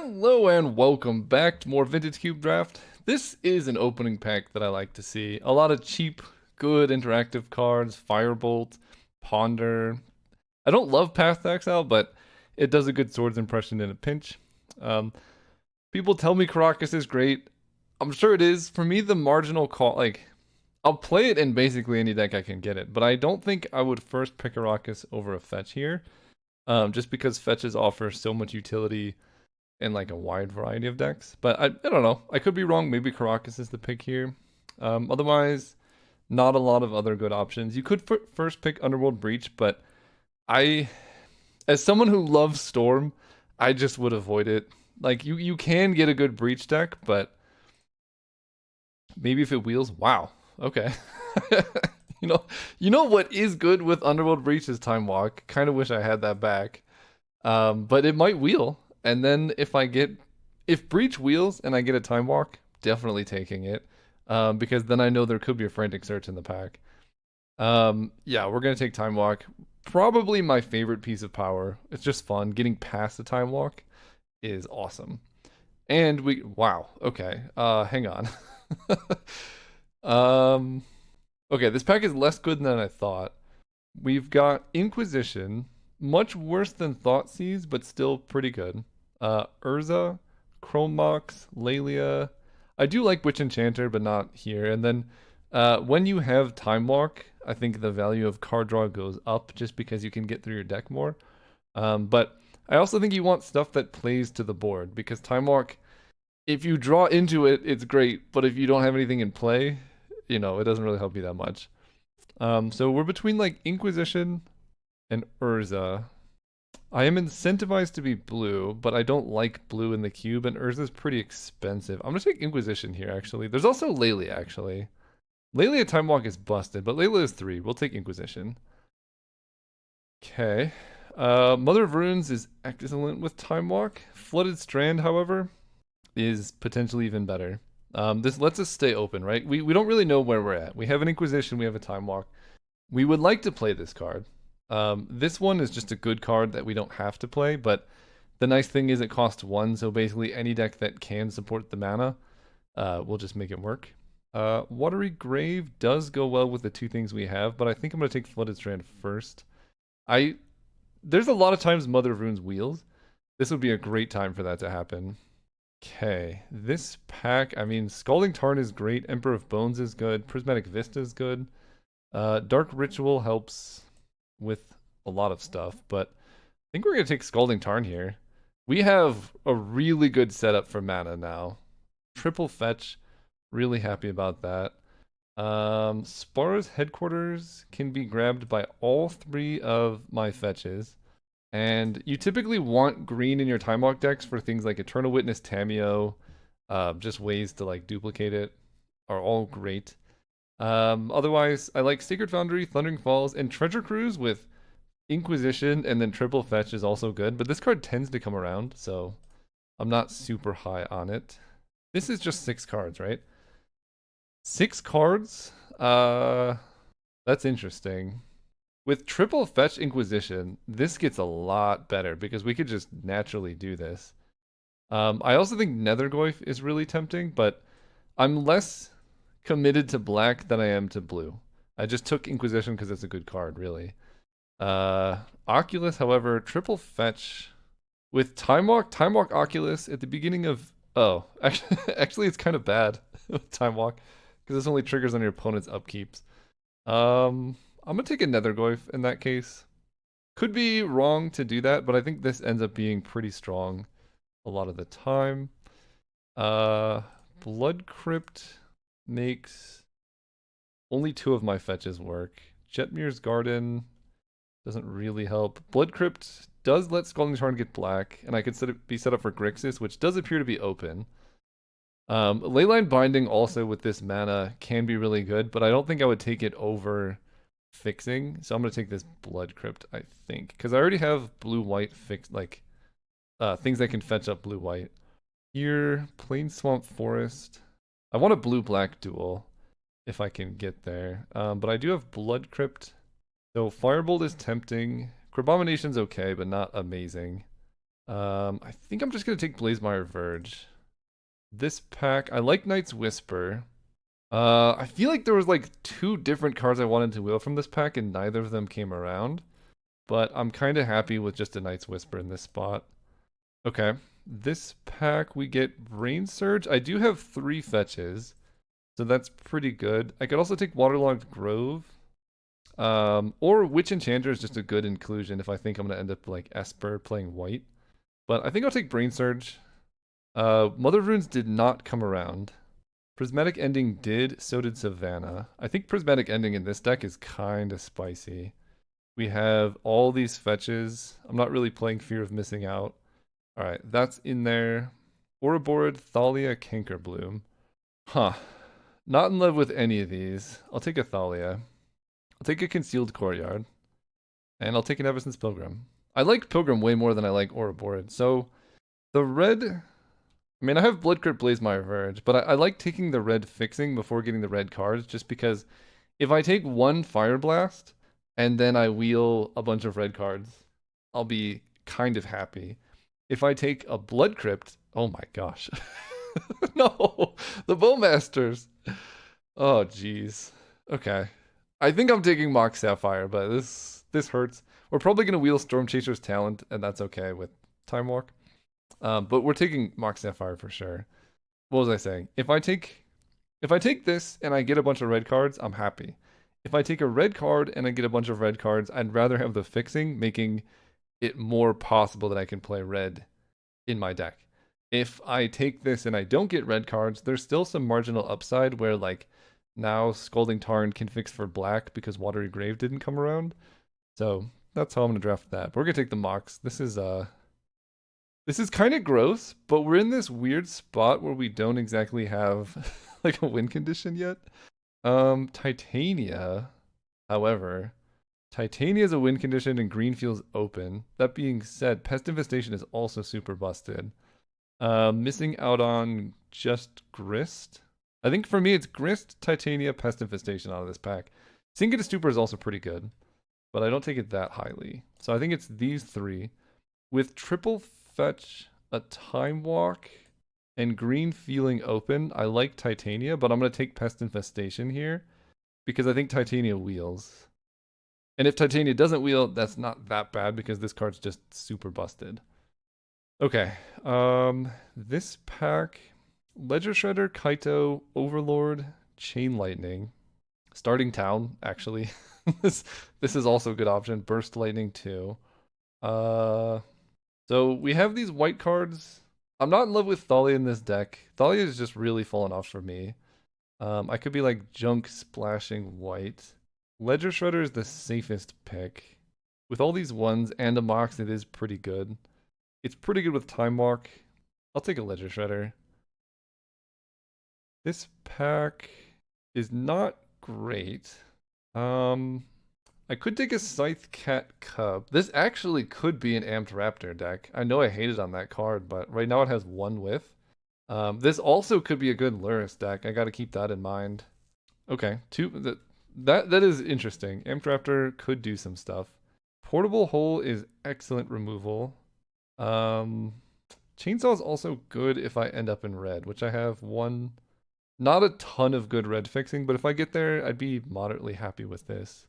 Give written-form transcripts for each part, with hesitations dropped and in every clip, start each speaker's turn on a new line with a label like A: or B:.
A: Hello and welcome back to more Vintage Cube Draft. This is an opening pack that I like to see. A lot of cheap, good interactive cards, Firebolt, Ponder. I don't love Path to Exile, but it does a good swords impression in a pinch. Um, People tell me Caracas is great. I'm sure it is. For me, the marginal call, I'll play it in basically any deck I can get it, but I don't think I would first pick Caracas over a fetch here. Just because fetches offer so much utility in like a wide variety of decks. But I don't know. I could be wrong. Maybe Caracas is the pick here. Otherwise, not a lot of other good options. You could first pick Underworld Breach, but I, as someone who loves Storm, I just would avoid it. Like you can get a good Breach deck, but maybe if it wheels, wow, okay. You know what is good with Underworld Breach is Time Walk. Kind of wish I had that back. But it might wheel. And then if Breach wheels and I get a Time Walk, definitely taking it. Because then I know there could be a Frantic Search in the pack. Yeah, we're going to take Time Walk. Probably my favorite piece of power. It's just fun. Getting past the Time Walk is awesome. And wow, okay. Hang on. Okay, this pack is less good than I thought. We've got Inquisition, much worse than Thoughtseize, but still pretty good. Urza, Chrome Mox, Lelia. I do like Witch Enchanter, but not here. And then when you have Time Walk, I think the value of card draw goes up just because you can get through your deck more. But I also think you want stuff that plays to the board because Time Walk, if you draw into it, it's great. But if you don't have anything in play, it doesn't really help you that much. So we're between like Inquisition and Urza. I am incentivized to be blue, but I don't like blue in the cube, and Urza's pretty expensive. I'm gonna take Inquisition here, actually. There's also Lelia, actually. Lelia Time Walk is busted, but Lelia is 3. We'll take Inquisition. Okay. Mother of Runes is excellent with Time Walk. Flooded Strand, however, is potentially even better. This lets us stay open, right? We don't really know where we're at. We have an Inquisition, we have a Time Walk. We would like to play this card. This one is just a good card that we don't have to play, but the nice thing is it costs 1, so basically any deck that can support the mana will just make it work. Watery Grave does go well with the 2 things we have, but I think I'm going to take Flooded Strand first. There's a lot of times Mother of Runes wheels. This would be a great time for that to happen. Okay, this pack, I mean, Scalding Tarn is great, Emperor of Bones is good, Prismatic Vista is good. Dark Ritual helps with a lot of stuff, but I think we're going to take Scalding Tarn here. We have a really good setup for mana now. Triple fetch, really happy about that. Spara's Headquarters can be grabbed by all 3 of my fetches. And you typically want green in your Time Walk decks for things like Eternal Witness, Tameo, just ways to like duplicate it are all great. Otherwise, I like Sacred Foundry, Thundering Falls, and Treasure Cruise with Inquisition and then Triple Fetch is also good, but this card tends to come around, so I'm not super high on it. This is just 6 cards, right? 6 cards? That's interesting. With Triple Fetch Inquisition, this gets a lot better because we could just naturally do this. I also think Nethergoyf is really tempting, but I'm less committed to black than I am to blue. I just took Inquisition because it's a good card, really. Oculus, however, Triple Fetch with Time Walk Oculus at the beginning of... Oh, actually it's kind of bad with Time Walk because this only triggers on your opponent's upkeeps. I'm going to take a Nethergoyf in that case. Could be wrong to do that, but I think this ends up being pretty strong a lot of the time. Blood Crypt makes only 2 of my fetches work. Jetmir's Garden doesn't really help. Blood Crypt does let Scalding Tarn get black, and I could be set up for Grixis, which does appear to be open. Leyline Binding also with this mana can be really good, but I don't think I would take it over fixing, so I'm gonna take this Blood Crypt, I think, because I already have blue-white fixed, like things that can fetch up blue-white. Here, Plain Swamp Forest. I want a blue-black duel if I can get there, but I do have Blood Crypt, so Firebolt is tempting. Crabomination's okay, but not amazing. I think I'm just gonna take Blazemire Verge. This pack, I like Knight's Whisper. I feel like there was like two different cards I wanted to wheel from this pack, and neither of them came around. But I'm kind of happy with just a Knight's Whisper in this spot. Okay, this pack we get Rain Surge. I do have 3 fetches, so that's pretty good. I could also take Waterlogged Grove. Or Witch Enchanter is just a good inclusion if I think I'm gonna end up like Esper playing white. But I think I'll take Brain Surge. Mother of Runes did not come around. Prismatic Ending did, so did Savannah. I think Prismatic Ending in this deck is kind of spicy. We have all these fetches. I'm not really playing Fear of Missing Out. Alright, that's in there. Ouroborid, Thalia, Cankerbloom. Huh. Not in love with any of these. I'll take a Thalia. I'll take a Concealed Courtyard. And I'll take an Everson's Pilgrim. I like Pilgrim way more than I like Ouroborid. So, the red... I mean, I have Blood Crypt Blazemire Verge, but I like taking the red fixing before getting the red cards, just because if I take one Fire Blast, and then I wheel a bunch of red cards, I'll be kind of happy. If I take a Blood Crypt, oh my gosh. No, the Bowmasters. Oh, jeez. Okay. I think I'm taking Mox Sapphire, but this hurts. We're probably going to wheel Storm Chaser's Talent, and that's okay with Time Walk. But we're taking Mox Sapphire for sure. What was I saying? If I take this and I get a bunch of red cards, I'm happy. If I take a red card and I get a bunch of red cards, I'd rather have the fixing, making it more possible that I can play red in my deck. If I take this and I don't get red cards, there's still some marginal upside where like now Scalding Tarn can fix for black because Watery Grave didn't come around. So that's how I'm gonna draft that. But we're gonna take the Mox. This is kind of gross, but we're in this weird spot where we don't exactly have like a win condition yet. Titania, however, Titania is a win condition and green feels open. That being said, Pest Infestation is also super busted. Missing out on just Grist. I think for me it's Grist, Titania, Pest Infestation out of this pack. Sink into Stupor is also pretty good, but I don't take it that highly. So I think it's these 3. With triple fetch, a Time Walk, and green feeling open, I like Titania, but I'm going to take Pest Infestation here because I think Titania wheels. And if Titania doesn't wheel, that's not that bad because this card's just super busted. Okay, this pack, Ledger Shredder, Kaito, Overlord, Chain Lightning, Starting Town, actually. this is also a good option. Burst Lightning too. So we have these white cards. I'm not in love with Thalia in this deck. Thalia is just really fallen off for me. I could be like junk splashing white. Ledger Shredder is the safest pick. With all these ones and a Mox, it is pretty good. It's pretty good with Time Walk. I'll take a Ledger Shredder. This pack is not great. I could take a Scythe Cat Cub. This actually could be an Amped Raptor deck. I know I hated on that card, but right now it has 1 whiff. This also could be a good Lurrus deck. I gotta keep that in mind. Okay, that is interesting. Amped Raptor could do some stuff. Portable Hole is excellent removal. Chainsaw is also good if I end up in red, which I have one. Not a ton of good red fixing, but if I get there, I'd be moderately happy with this.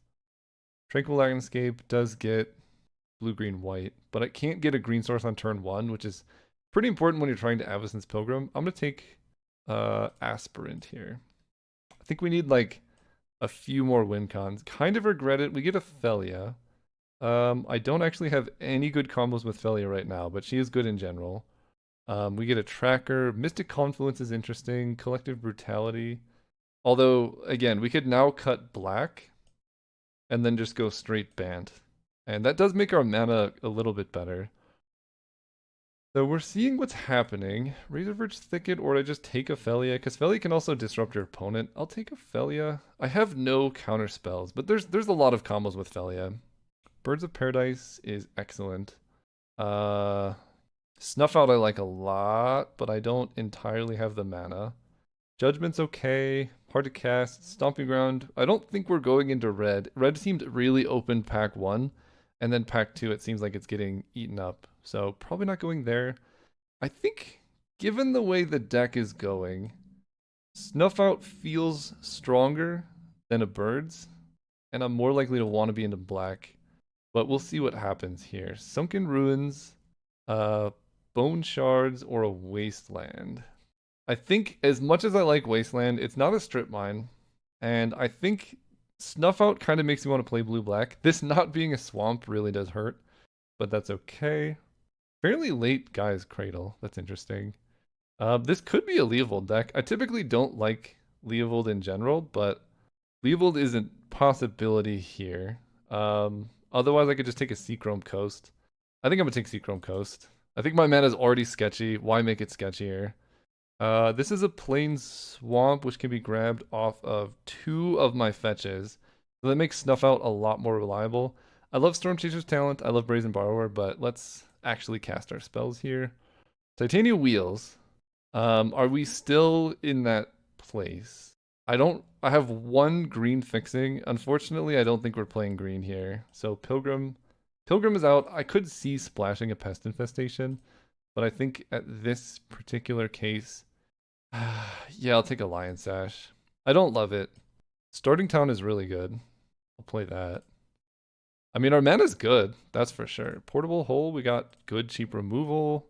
A: Tranquil Landscape does get blue, green, white, but I can't get a green source on turn 1, which is pretty important when you're trying to Avacyn's Pilgrim. I'm going to take Aspirant here. I think we need like a few more win cons. Kind of regret it. We get a Felia. I don't actually have any good combos with Felia right now, but she is good in general. We get a Tracker. Mystic Confluence is interesting. Collective Brutality. Although, again, we could now cut black and then just go straight Bant. And that does make our mana a little bit better. So we're seeing what's happening. Razorverge Thicket, or I just take a Felia, because Felia can also disrupt your opponent. I'll take a Felia. I have no counter spells, but there's a lot of combos with Felia. Birds of Paradise is excellent. Snuff Out I like a lot, but I don't entirely have the mana. Judgment's okay. Hard to cast. Stomping Ground. I don't think we're going into red. Red seemed really open pack 1. And then pack 2, it seems like it's getting eaten up. So probably not going there. I think given the way the deck is going, Snuff Out feels stronger than a Bird's, and I'm more likely to want to be into black. But we'll see what happens here. Sunken Ruins, uh, Bone Shards, or a Wasteland. I think as much as I like Wasteland, it's not a strip mine. And I think Snuff Out kind of makes me want to play blue-black. This not being a swamp really does hurt, but that's okay. Fairly late Guy's Cradle. That's interesting. This could be a Leovold deck. I typically don't like Leovold in general, but Leovold is a possibility here. Otherwise, I could just take a Seachrome Coast. I think I'm going to take Seachrome Coast. I think my mana is already sketchy. Why make it sketchier? This is a plain swamp, which can be grabbed off of 2 of my fetches. So that makes Snuff Out a lot more reliable. I love Storm Chaser's talent. I love Brazen Borrower, but let's actually cast our spells here. Titania Wheels. Are we still in that place? I have 1 green fixing. Unfortunately, I don't think we're playing green here. So Pilgrim is out. I could see splashing a Pest Infestation, but I think at this particular case, yeah, I'll take a Lion Sash. I don't love it. Starting Town is really good. I'll play that. I mean, our mana's good, that's for sure. Portable Hole, we got good cheap removal.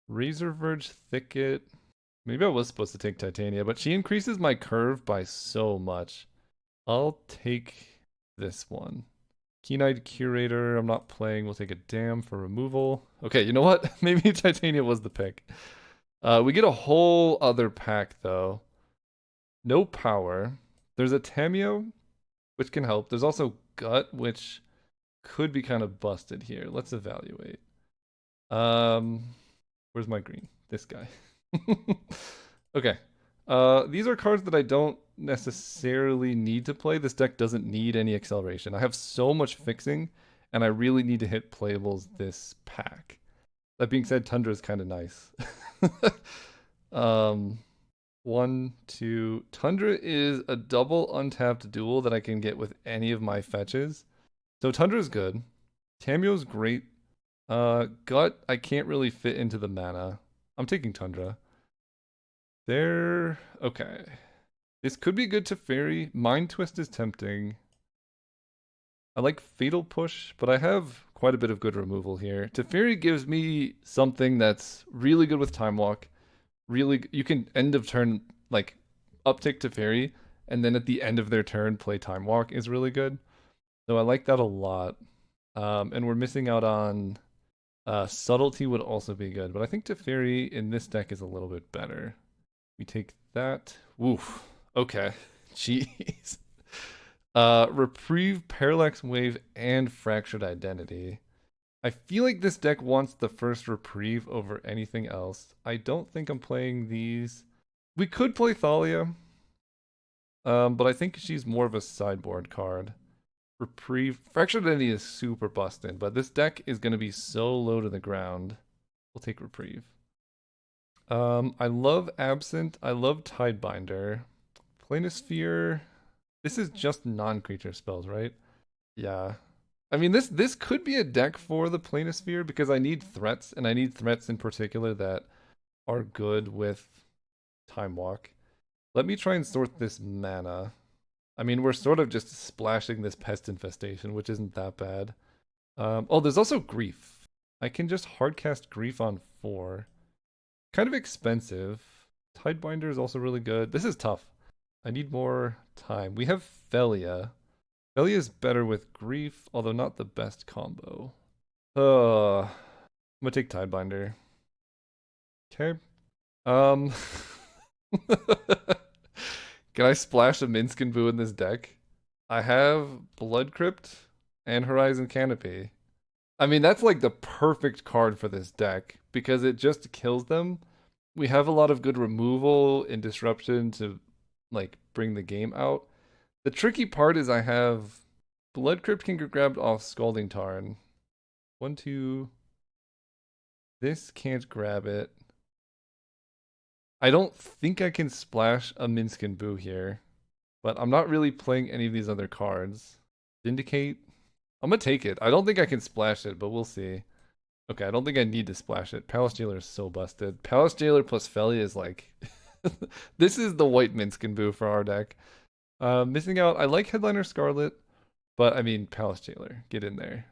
A: Razor Verge Thicket. Maybe I was supposed to take Titania, but she increases my curve by so much. I'll take this one. Keen-Eyed Curator, I'm not playing. We'll take a Dam for removal. Okay, you know what? Maybe Titania was the pick. We get a whole other pack, though. No power. There's a Tameo, which can help. There's also Gut, which could be kind of busted here. Let's evaluate. Where's my green? This guy. Okay. These are cards that I don't necessarily need to play. This deck doesn't need any acceleration. I have so much fixing, and I really need to hit playables this pack. That being said, Tundra is kind of nice. 1, 2. Tundra is a double untapped duel that I can get with any of my fetches. So Tundra is good. Tameo's great. Gut, I can't really fit into the mana. I'm taking Tundra. Okay. This could be good to Fairy. Mind Twist is tempting. I like Fatal Push, but I have quite a bit of good removal here. Teferi gives me something that's really good with Time Walk. You can end of turn, like, uptick Teferi, and then at the end of their turn, play Time Walk is really good. So I like that a lot. And we're missing out on Subtlety would also be good, but I think Teferi in this deck is a little bit better. We take that. Woof. Okay. Jeez. Reprieve, Parallax Wave, and Fractured Identity. I feel like this deck wants the first Reprieve over anything else. I don't think I'm playing these. We could play Thalia, but I think she's more of a sideboard card. Reprieve. Fractured Identity is super busted, but this deck is going to be so low to the ground. We'll take Reprieve. I love Absent. I love Tidebinder. Planisphere. This is just non-creature spells, right? Yeah. I mean, this could be a deck for the Planisphere because I need threats, and I need threats in particular that are good with Time Walk. Let me try and sort this mana. I mean, we're sort of just splashing this Pest Infestation, which isn't that bad. Oh, there's also Grief. I can just hardcast Grief on 4. Kind of expensive. Tidebinder is also really good. This is tough. I need more time. We have Felia. Felia is better with Grief, although not the best combo. I'm gonna take Tidebinder. Okay. Can I splash a Minsc Boo in this deck? I have Blood Crypt and Horizon Canopy. I mean, that's like the perfect card for this deck because it just kills them. We have a lot of good removal and disruption to like bring the game out. The tricky part is I have Blood Crypt can get grabbed off Scalding Tarn. 1, 2. This can't grab it. I don't think I can splash a Minsc Boo here, but I'm not really playing any of these other cards. Vindicate. I'm gonna take it. I don't think I can splash it, but we'll see. Okay, I don't think I need to splash it. Palace Jailer is so busted. Palace Jailer plus Felia is like... this is the white Minskin boo for our deck. Missing out. I like Headliner Scarlet, but I mean, Palace Jailer. Get in there.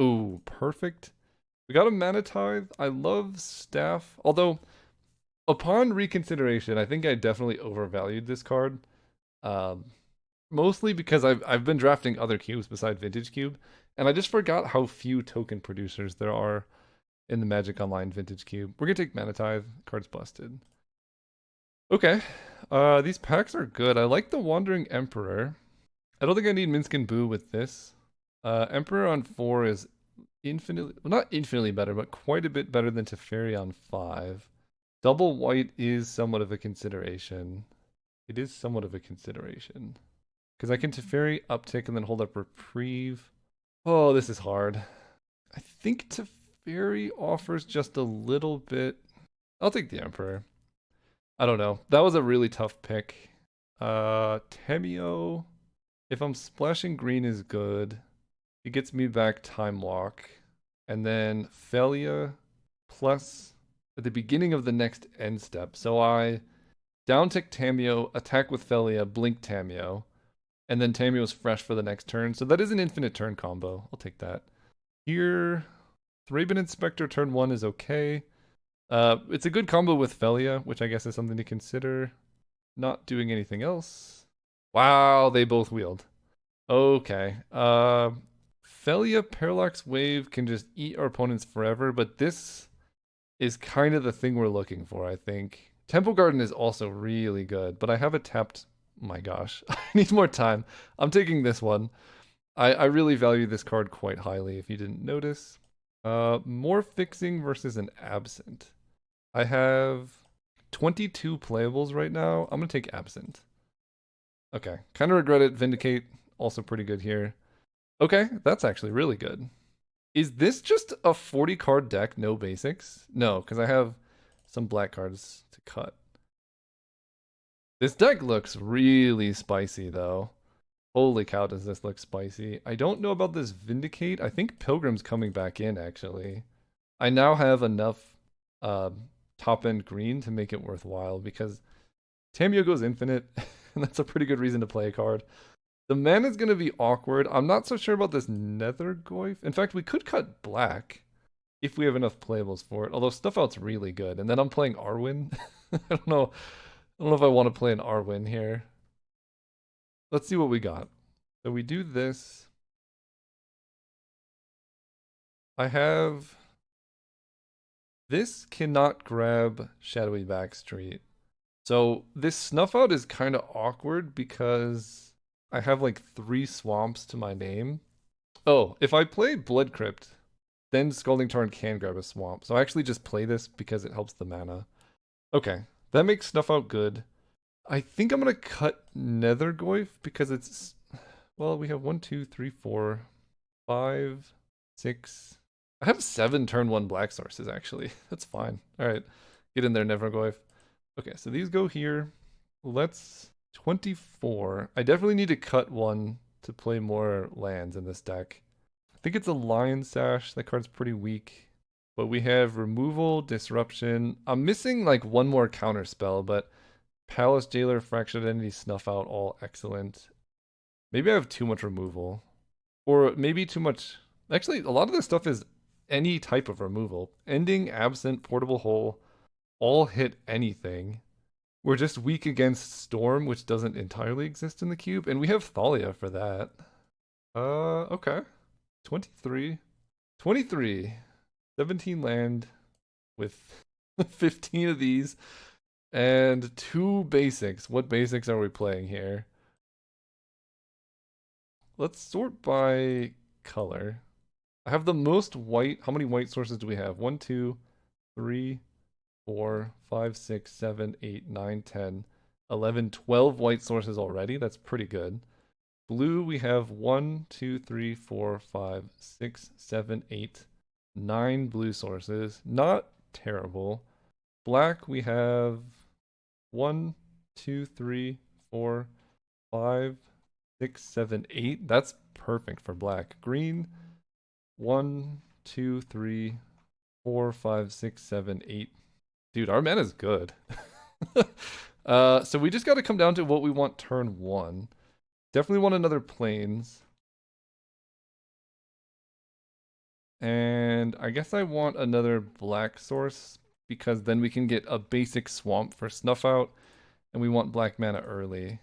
A: Ooh, perfect. We got a Mana Tithe. I love Staff. Although, upon reconsideration, I think I definitely overvalued this card. Um, Mostly because I've been drafting other cubes beside Vintage Cube, and I just forgot how few token producers there are in the Magic Online Vintage Cube. We're gonna take Mana Tithe. Card's busted. Okay. These packs are good. I like the Wandering Emperor. I don't think I need Minskin Boo with this. Emperor on 4 is infinitely, well, not infinitely better, but quite a bit better than Teferi on 5. Double white is somewhat of a consideration. It is somewhat of a consideration. Because I can Teferi, uptick, and then hold up Reprieve. Oh, this is hard. I think Teferi offers just a little bit. I'll take the Emperor. I don't know. That was a really tough pick. Temio. If I'm splashing green is good. It gets me back Time Walk. And then Felia plus at the beginning of the next end step. So I down tick Tamio, attack with Felia, blink Tamio. And then Tamio's fresh for the next turn. So that is an infinite turn combo. I'll take that. Here, Thraben Inspector turn 1 is okay. It's a good combo with Felia, which I guess is something to consider. Not doing anything else. Wow, they both wield. Okay. Felia Parallax Wave can just eat our opponents forever, but this is kind of the thing we're looking for, I think. Temple Garden is also really good, but I have a tapped... My gosh, I need more time. I'm taking this one. I really value this card quite highly, if you didn't notice. More fixing versus an absent. I have 22 playables right now. I'm going to take absent. Okay, kind of regret it. Vindicate, also pretty good here. Okay, that's actually really good. Is this just a 40 card deck, no basics? No, because I have some black cards to cut. This deck looks really spicy, though. Holy cow, does this look spicy. I don't know about this Vindicate. I think Pilgrim's coming back in, actually. I now have enough top-end green to make it worthwhile, because Tamio goes infinite, and that's a pretty good reason to play a card. The mana's going to be awkward. I'm not so sure about this Nethergoyf. In fact, we could cut black if we have enough playables for it, although Stuff Out's really good. And then I'm playing Arwen. I don't know. I don't know if I want to play an Arwen here. Let's see what we got. So we do this. I have... This cannot grab Shadowy Backstreet. So this Snuff Out is kind of awkward because I have like 3 swamps to my name. Oh, if I play Blood Crypt, then Scalding Tarn can grab a swamp. So I actually just play this because it helps the mana. Okay, that makes Snuff Out good. I think I'm going to cut Nethergoyf because it's... Well, we have 1, 2, 3, 4, 5, 6... I have 7 turn 1 black sources, actually. That's fine. Alright, get in there, Nethergoyf. Okay, so these go here. Let's... 24. I definitely need to cut one to play more lands in this deck. I think it's a Lion Sash. That card's pretty weak. But we have Removal, Disruption. I'm missing like one more counter spell, but Palace Jailer, Fractured Identity, Snuff Out, all excellent. Maybe I have too much removal. Or maybe too much... Actually, a lot of this stuff is any type of removal. Ending, Absent, Portable Hole, all hit anything. We're just weak against Storm, which doesn't entirely exist in the cube, and we have Thalia for that. Okay. 23. 23. 17 land with 15 of these. And 2 basics. What basics are we playing here? Let's sort by color. I have the most white. How many white sources do we have? 1, 2, 3, 4, 5, 6, 7, 8, 9, 10, 11, 12 white sources already. That's pretty good. Blue, we have 1, 2, 3, 4, 5, 6, 7, 8, 9 blue sources. Not terrible. Black, we have 1, 2, 3, 4, 5, 6, 7, 8. That's perfect for black. Green, 1, 2, 3, 4, 5, 6, 7, 8. Dude, our mana's good. So we just got to come down to what we want turn 1. Definitely want another plains. And I guess I want another black source because then we can get a basic swamp for snuff out, and we want black mana early.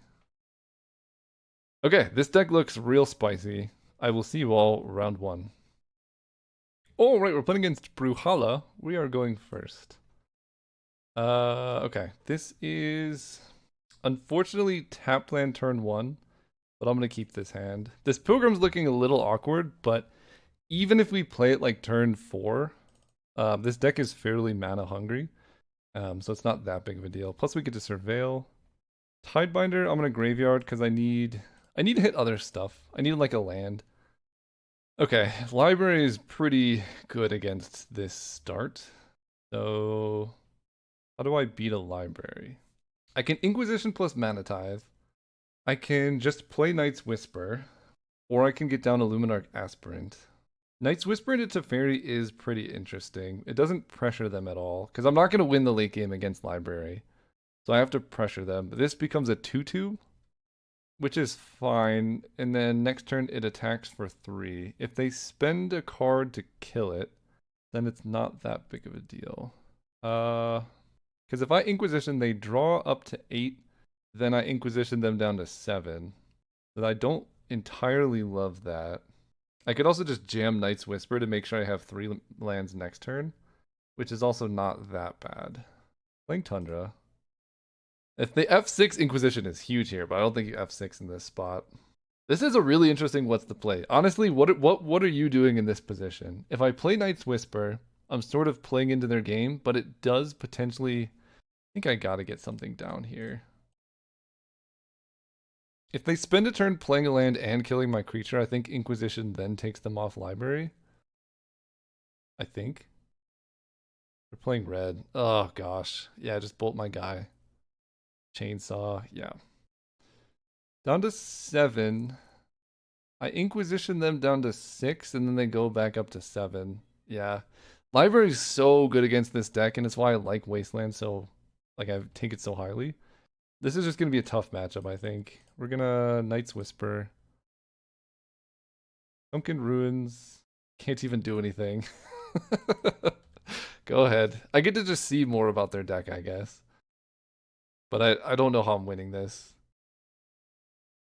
A: Okay, this deck looks real spicy. I will see you all round 1. All right, we're playing against Brawlhalla. We are going first. Okay, this is unfortunately tap land turn 1, but I'm gonna keep this hand. This Pilgrim's looking a little awkward, but even if we play it like turn 4, this deck is fairly mana hungry, so it's not that big of a deal. Plus we get to Surveil. Tidebinder, I'm gonna graveyard because I need to hit other stuff. I need like a land. Okay, library is pretty good against this start. So how do I beat a library? I can Inquisition plus Mana Tithe. I can just play Knight's Whisper, or I can get down a Luminarch Aspirant. Knight's Whisper into Teferi is pretty interesting. It doesn't pressure them at all, because I'm not going to win the late game against library. So I have to pressure them. This becomes a 2/2, which is fine. And then next turn it attacks for 3. If they spend a card to kill it, then it's not that big of a deal. Because if I Inquisition, they draw up to 8, then I Inquisition them down to 7. But I don't entirely love that. I could also just jam Knight's Whisper to make sure I have 3 lands next turn, which is also not that bad. Playing Tundra. If the F6 Inquisition is huge here, but I don't think you F6 in this spot. This is a really interesting what's the play. Honestly, what are you doing in this position? If I play Knight's Whisper, I'm sort of playing into their game, but it does potentially... I think I gotta get something down here. If they spend a turn playing a land and killing my creature, I think Inquisition then takes them off library. I think. They're playing red. Oh gosh. Yeah, just bolt my guy. Chainsaw. Yeah. Down to 7. I Inquisition them down to 6, and then they go back up to 7. Yeah. Library is so good against this deck, and it's why I like Wasteland so... Like, I take it so highly. This is just going to be a tough matchup, I think. We're going to Knight's Whisper. Pumpkin Ruins. Can't even do anything. Go ahead. I get to just see more about their deck, I guess. But I don't know how I'm winning this.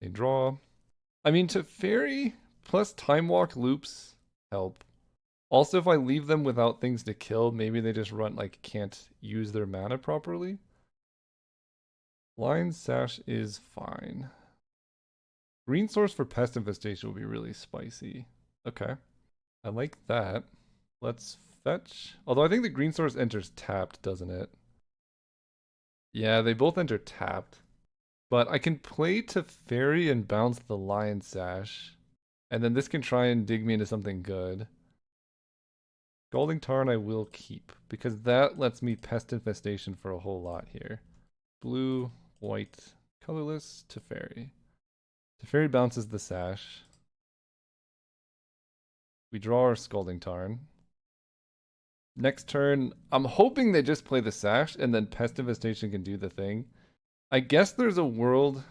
A: They draw. I mean, Teferi plus Time Walk loops help. Also, if I leave them without things to kill, maybe they just run, like, can't use their mana properly. Blind Sash is fine. Green Source for Pest Infestation will be really spicy. Okay. I like that. Let's fetch. Although I think the Green Source enters tapped, doesn't it? Yeah, they both enter tapped. But I can play Teferi and bounce the Lion Sash. And then this can try and dig me into something good. Scalding Tarn I will keep, because that lets me Pest Infestation for a whole lot here. Blue, white, colorless, Teferi. Teferi bounces the Sash. We draw our Scalding Tarn. Next turn, I'm hoping they just play the Sash, and then Pest Infestation can do the thing. I guess there's a world...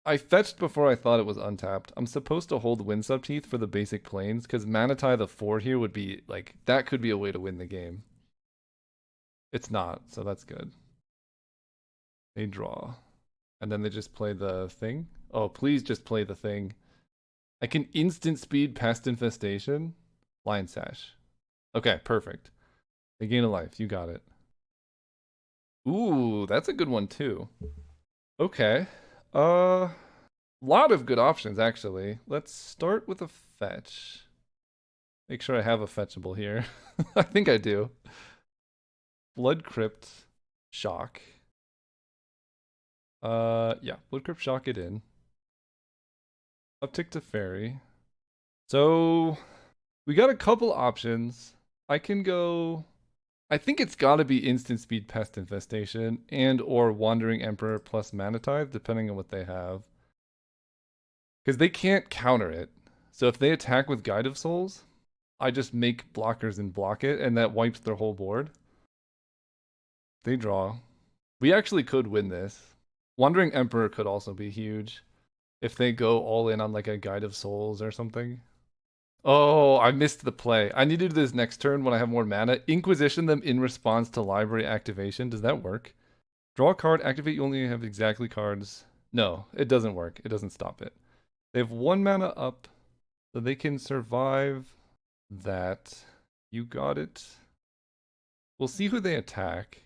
A: I fetched before I thought it was untapped. I'm supposed to hold Windswept Heath for the basic planes, because Mana Tithe the 4 here would be, like, that could be a way to win the game. It's not, so that's good. They draw. And then they just play the thing. Oh, please just play the thing. I can instant speed Pest Infestation. Lion Sash. Okay, perfect. They gain a life. You got it. Ooh, that's a good one too. Okay. Lot of good options, actually. Let's start with a fetch. Make sure I have a fetchable here. I think I do. Blood Crypt, Shock. Yeah, Blood Crypt, Shock it in. Uptick to Fairy. So, we got a couple options. I can go... I think it's got to be instant speed Pest Infestation and or Wandering Emperor plus Mana Tithe, depending on what they have. Because they can't counter it. So if they attack with Guide of Souls, I just make blockers and block it, and that wipes their whole board. They draw. We actually could win this. Wandering Emperor could also be huge if they go all in on like a Guide of Souls or something. Oh, I missed the play. I need to do this next turn when I have more mana. Inquisition them in response to library activation. Does that work? Draw a card, activate, you only have exactly cards. No, it doesn't work. It doesn't stop it. They have 1 mana up, so they can survive that. You got it. We'll see who they attack.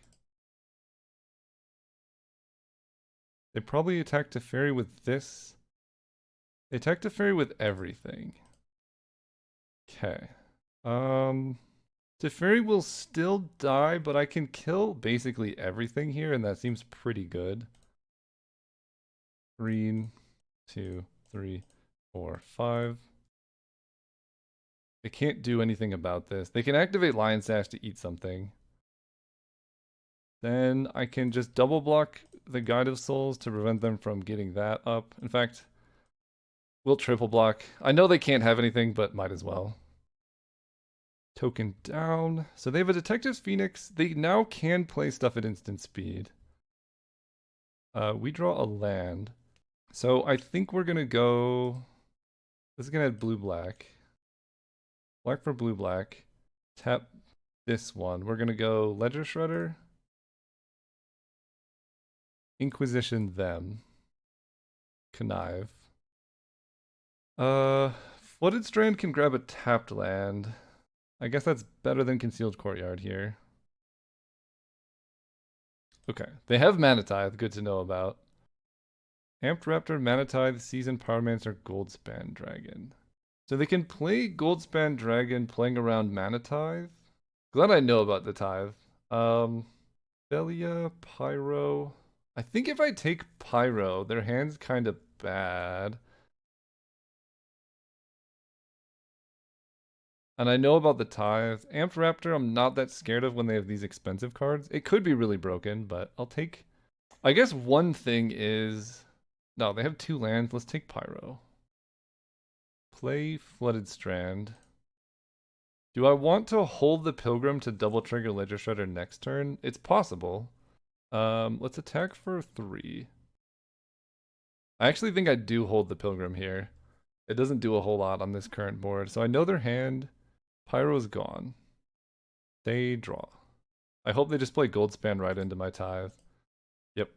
A: They probably attack Teferi with this. They attack Teferi with everything. Okay. Teferi will still die, but I can kill basically everything here, and that seems pretty good. Green, 2, 3, 4, 5. They can't do anything about this. They can activate Lion Sash to eat something. Then I can just double block the Guide of Souls to prevent them from getting that up. In fact, we'll triple block. I know they can't have anything, but might as well. Token down. So they have a Detective's Phoenix. They now can play stuff at instant speed. We draw a land. So I think we're going to go... This is going to add blue-black. Black for blue-black. Tap this one. We're going to go Ledger Shredder. Inquisition them. Connive. Flooded Strand can grab a tapped land. I guess that's better than Concealed Courtyard here. Okay, they have Mana Tithe, good to know about. Amped Raptor, Mana Tithe, Seasoned Pyromancer, Goldspan Dragon. So they can play Goldspan Dragon playing around Mana Tithe. Glad I know about the Tithe. Belia, Pyro. I think if I take Pyro, their hand's kind of bad. And I know about the Tithe. Amped Raptor, I'm not that scared of when they have these expensive cards. It could be really broken, but I'll take... I guess one thing is... No, they have 2 lands. Let's take Pyro. Play Flooded Strand. Do I want to hold the Pilgrim to double trigger Ledger Shredder next turn? It's possible. Let's attack for 3. I actually think I do hold the Pilgrim here. It doesn't do a whole lot on this current board, so I know their hand. Pyro's gone. They draw. I hope they just play Goldspan right into my Tithe. Yep.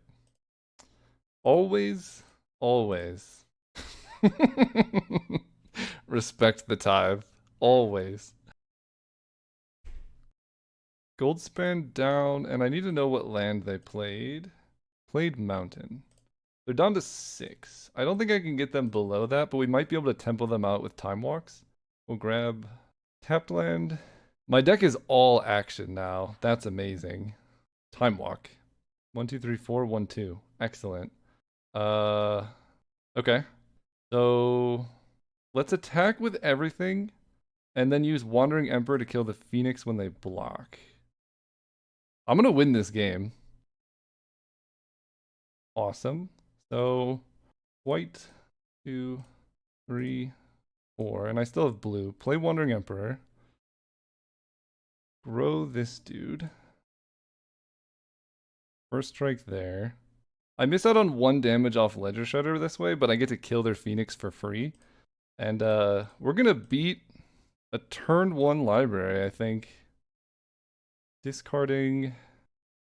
A: Always, always. Respect the Tithe. Always. Goldspan down, and I need to know what land they played. Played Mountain. They're down to 6. I don't think I can get them below that, but we might be able to tempo them out with Time Walks. We'll grab tapped land. My deck is all action now. That's amazing. Time Walk. 1, 2, 3, 4, 1, 2. Excellent. Okay. So let's attack with everything and then use Wandering Emperor to kill the Phoenix when they block. I'm gonna win this game. Awesome. So white, 2, 3, 4, and I still have blue. Play Wandering Emperor. Grow this dude. First strike there. I miss out on 1 damage off Ledger Shredder this way, but I get to kill their Phoenix for free. And we're gonna beat a turn 1 library, I think. Discarding...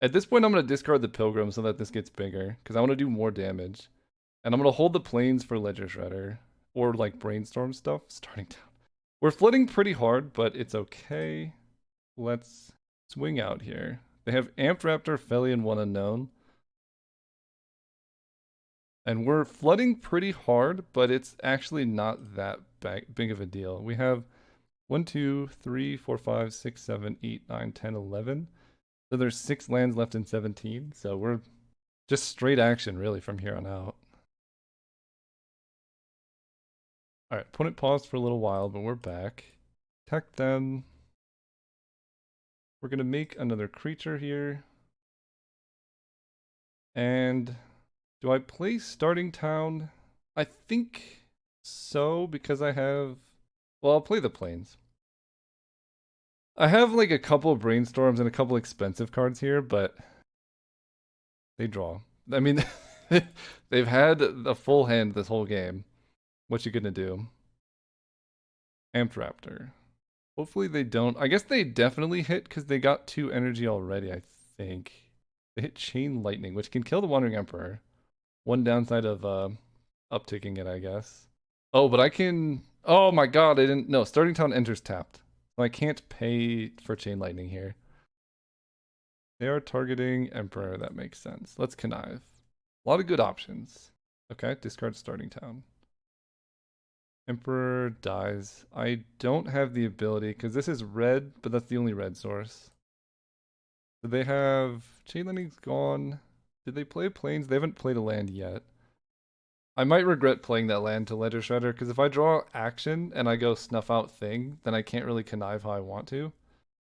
A: At this point, I'm going to discard the Pilgrim so that this gets bigger, because I want to do more damage. And I'm going to hold the Plains for Ledger Shredder, or like Brainstorm stuff. Starting down. We're flooding pretty hard, but it's okay. Let's swing out here. They have Amped Raptor, Felly, and 1 Unknown. And we're flooding pretty hard, but it's actually not that big of a deal. We have 1, 2, 3, 4, 5, 6, 7, 8, 9, 10, 11. So there's 6 lands left in 17. So we're just straight action, really, from here on out. All right, opponent paused for a little while, but we're back. Attack them. We're going to make another creature here. And do I play Starting Town? I think so because I have, well, I'll play the planes. I have like a couple of brainstorms and a couple expensive cards here, but they draw. I mean, they've had a full hand this whole game. What you gonna do? Amped Raptor. Hopefully they don't. I guess they definitely hit because they got 2 energy already, I think. They hit Chain Lightning, which can kill the Wandering Emperor. One downside of upticking it, I guess. Oh, but I can. Oh my god, I didn't. No, Starting Town enters tapped. So I can't pay for Chain Lightning here. They are targeting Emperor. That makes sense. Let's connive. A lot of good options. Okay, discard Starting Town. Emperor dies. I don't have the ability because this is red, but that's the only red source. Do they have Chain Lightning's gone? Did they play planes? They haven't played a land yet. I might regret playing that land to Ledger Shredder because if I draw action and I go Snuff Out Thing, then I can't really connive how I want to.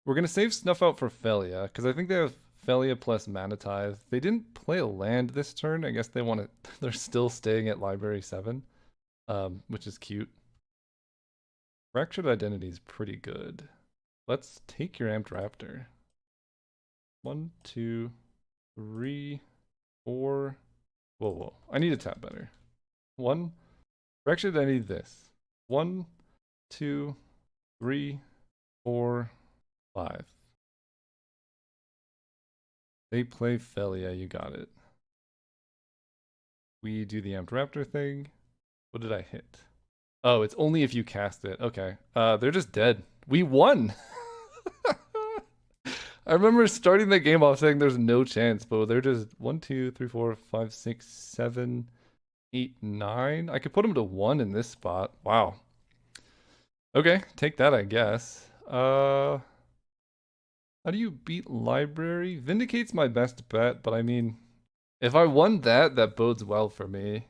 A: We're gonna save Snuff Out for Felia because I think they have Felia plus Mana Tithe. They didn't play a land this turn. I guess they want to. They're still staying at Library 7, which is cute. Fractured Identity is pretty good. Let's take your Amped Raptor. 1, 2, 3, 4. Whoa, whoa. I need to tap better. 1. Fractured Identity this. 1, 2, 3, 4, 5. They play Felia, you got it. We do the Amped Raptor thing. What did I hit? Oh, it's only if you cast it. Okay. They're just dead. We won! I remember starting the game off saying there's no chance, but they're just 1, 2, 3, 4, 5, 6, 7, 8, 9. I could put them to 1 in this spot. Wow. Okay, take that, I guess. How do you beat Library? Vindicate's my best bet, but I mean, if I won that, that bodes well for me.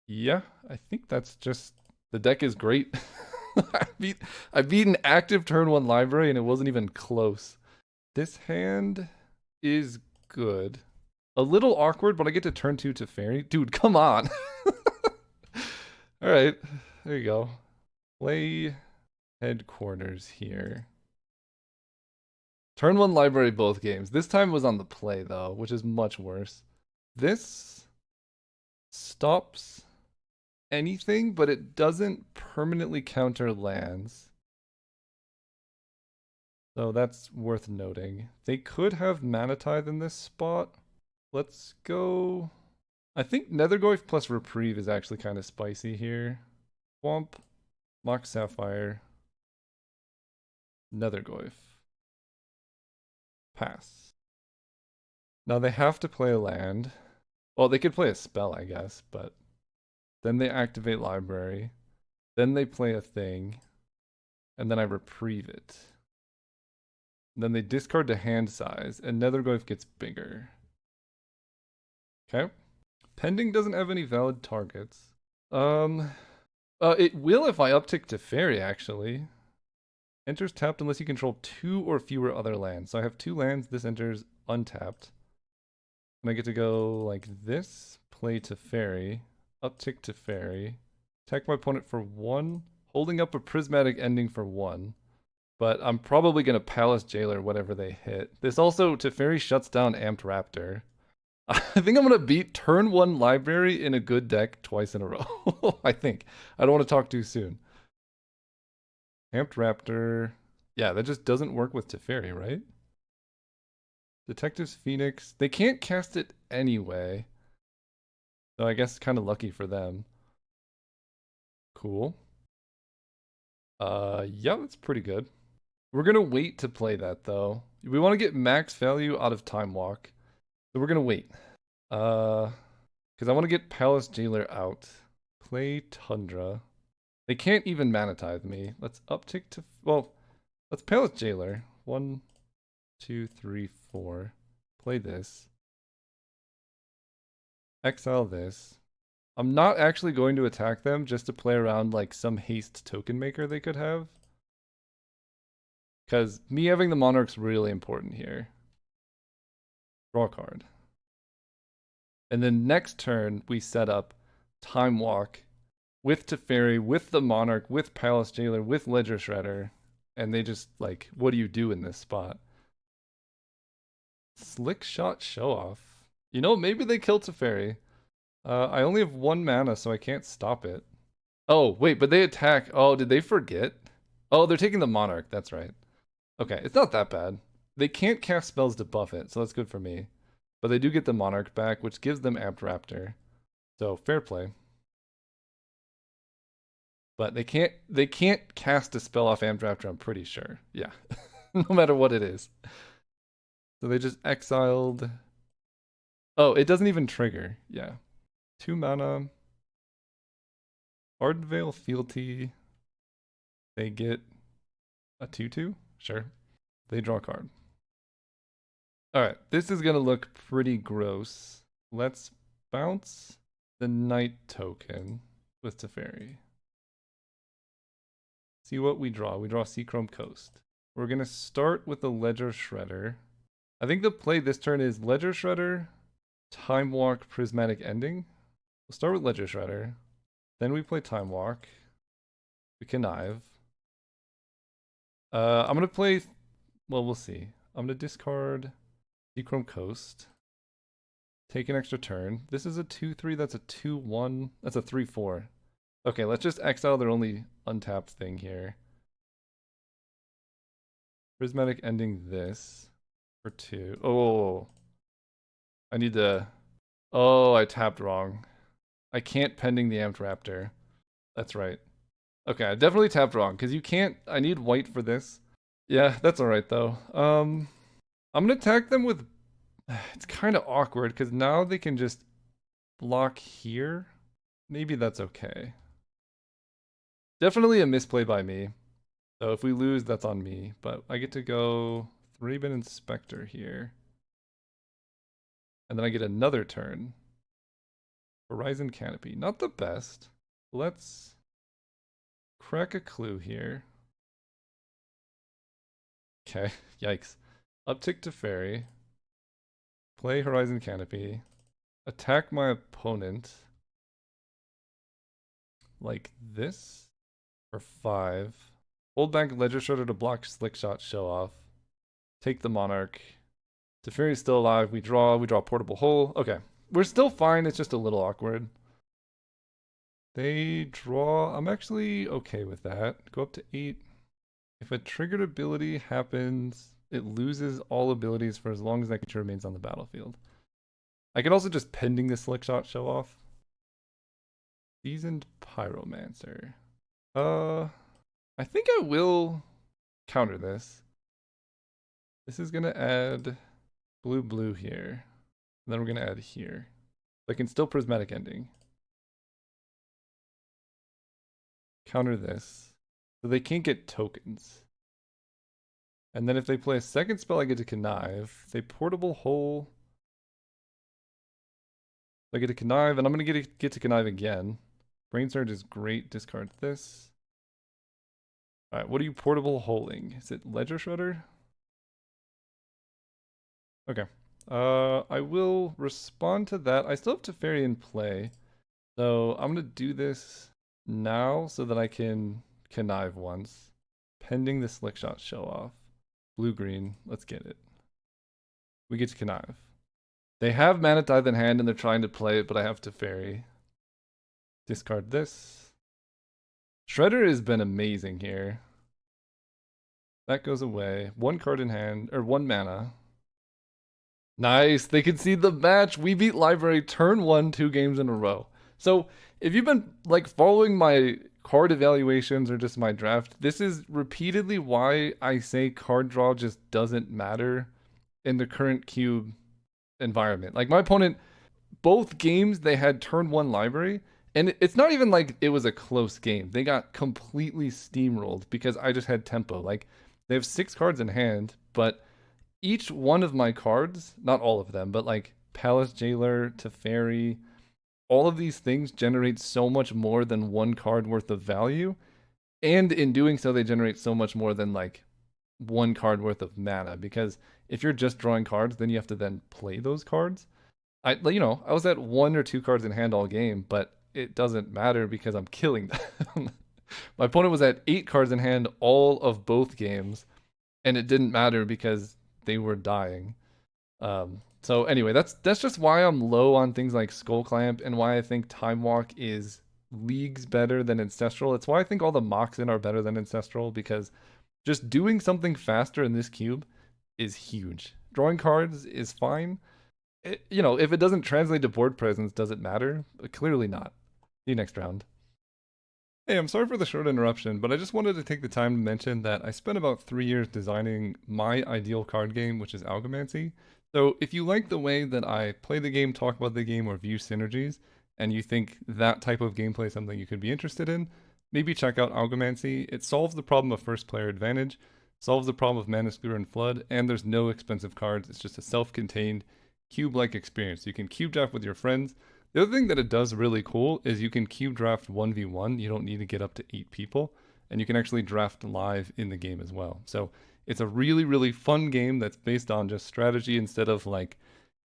A: Yeah, I think that's just the deck is great. I beat an active turn 1 Library and it wasn't even close. This hand is good. A little awkward, but I get to turn 2 Teferi. Dude, come on. All right, there you go. Play headquarters here. Turn 1 Library both games. This time was on the play though, which is much worse. This stops anything, but it doesn't permanently counter lands. So that's worth noting. They could have Mana Tithe in this spot. Let's go. I think Nethergoyf plus Reprieve is actually kind of spicy here. Swamp, Mox Sapphire, Nethergoyf. Pass. Now they have to play a land. Well, they could play a spell, I guess, but then they activate Library. Then they play a thing. And then I reprieve it. Then they discard to hand size, and Nethergoyf gets bigger. Okay. Pending doesn't have any valid targets. It will if I uptick to Fairy, actually. Enters tapped unless you control 2 or fewer other lands. So I have 2 lands, this enters untapped. And I get to go like this, play to Fairy, uptick to Fairy, attack my opponent for 1, holding up a Prismatic Ending for 1. But I'm probably going to Palace Jailer whatever they hit. This also, Teferi shuts down Amped Raptor. I think I'm going to beat turn 1 Library in a good deck twice in a row. I think. I don't want to talk too soon. Amped Raptor. Yeah, that just doesn't work with Teferi, right? Detective's Phoenix. They can't cast it anyway. So I guess kind of lucky for them. Cool. Yeah, that's pretty good. We're gonna wait to play that though. We want to get max value out of Time Walk. So we're gonna wait. Because I want to get Palace Jailer out. Play Tundra. They can't even Mana Tithe me. Let's uptick to, well, let's Palace Jailer. 1, 2, 3, 4. Play this. Exile this. I'm not actually going to attack them just to play around like some haste token maker they could have. Because me having the Monarch's really important here. Draw a card. And then next turn, we set up Time Walk with Teferi, with the Monarch, with Palace Jailer, with Ledger Shredder, and they just like, what do you do in this spot? Slick shot show off. You know, maybe they kill Teferi. I only have 1 mana, so I can't stop it. Oh, wait, but they attack. Oh, did they forget? Oh, they're taking the Monarch. That's right. Okay, it's not that bad. They can't cast spells to buff it, so that's good for me. But they do get the Monarch back, which gives them Apt Raptor. So fair play. But they can't cast a spell off Apt Raptor, I'm pretty sure. Yeah. No matter what it is. So they just exiled. Oh, it doesn't even trigger. Yeah. 2 mana. Ardenvale Fealty. They get a 2/2? Sure. They draw a card. Alright, this is gonna look pretty gross. Let's bounce the Knight token with Teferi. See what we draw. We draw Seachrome Coast. We're gonna start with the Ledger Shredder. I think the play this turn is Ledger Shredder, Time Walk, Prismatic Ending. We'll start with Ledger Shredder. Then we play Time Walk. We connive. I'm gonna play. Well, we'll see. I'm gonna discard Seachrome Coast. Take an extra turn. This is a 2/3. That's a 2/1. That's a 3/4. Okay, let's just exile their only untapped thing here. Prismatic Ending this for 2. Oh, I need to. Oh, I tapped wrong. I can't pending the Amped Raptor. That's right. Okay, I definitely tapped wrong because you can't. I need white for this. Yeah, that's all right though. I'm gonna attack them with. It's kind of awkward because now they can just block here. Maybe that's okay. Definitely a misplay by me. So if we lose, that's on me. But I get to go Thraben Inspector here. And then I get another turn. Horizon Canopy. Not the best. Let's crack a clue here. Okay, yikes. Uptick to Fairy. Play Horizon Canopy. Attack my opponent. Like this. For 5. Hold back Ledger Shredder to block Slick Shot Show Off. Take the Monarch. Teferi's still alive. We draw Portable Hole. Okay. We're still fine. It's just a little awkward. They draw. I'm actually okay with that. Go up to 8. If a triggered ability happens, it loses all abilities for as long as that creature remains on the battlefield. I can also just pending the Slick Shot Show Off. Seasoned Pyromancer. I think I will counter this. This is gonna add blue here. And then we're gonna add here. I can still Prismatic Ending. Counter this. So they can't get tokens. And then if they play a second spell, I get to connive. If they Portable Hole. I get to connive, and I'm gonna get to connive again. Brain Surge is great. Discard this. Alright, what are you portable holding? Is it Ledger Shredder? Okay. I will respond to that. I still have Teferi in play. So I'm gonna do this now so that I can connive once. Pending the Slick Shot Show Off. Blue-green. Let's get it. We get to connive. They have Mana Tithe in hand and they're trying to play it, but I have Teferi. Discard this. Shredder has been amazing here. That goes away. 1 card in hand, or 1 mana. Nice. They can see the match. We beat Library turn 1 2 games in a row. So if you've been like following my card evaluations or just my draft, this is repeatedly why I say card draw just doesn't matter in the current cube environment. Like my opponent, both games they had turn 1 Library. And it's not even like it was a close game. They got completely steamrolled because I just had tempo. Like, they have 6 cards in hand, but each one of my cards, not all of them, but like Palace Jailer, Teferi, all of these things generate so much more than 1 card worth of value. And in doing so, they generate so much more than like 1 card worth of mana. Because if you're just drawing cards, then you have to then play those cards. I was at 1 or 2 cards in hand all game, but it doesn't matter because I'm killing them. My opponent was at 8 cards in hand all of both games, and it didn't matter because they were dying. So anyway, that's just why I'm low on things like Skull Clamp and why I think Time Walk is leagues better than Ancestral. It's why I think all the Moxen are better than Ancestral, because just doing something faster in this cube is huge. Drawing cards is fine. If it doesn't translate to board presence, does it matter? Clearly not. See you next round. Hey, I'm sorry for the short interruption, but I just wanted to take the time to mention that I spent about 3 years designing my ideal card game, which is Algomancy. So if you like the way that I play the game, talk about the game, or view synergies, and you think that type of gameplay is something you could be interested in, maybe check out Algomancy. It solves the problem of first player advantage, solves the problem of Mana Spear and Flood, and there's no expensive cards. It's just a self-contained cube-like experience. You can cube draft with your friends. The other thing that it does really cool is you can cube draft 1v1. You don't need to get up to 8 people, and you can actually draft live in the game as well. So it's a really, really fun game that's based on just strategy instead of like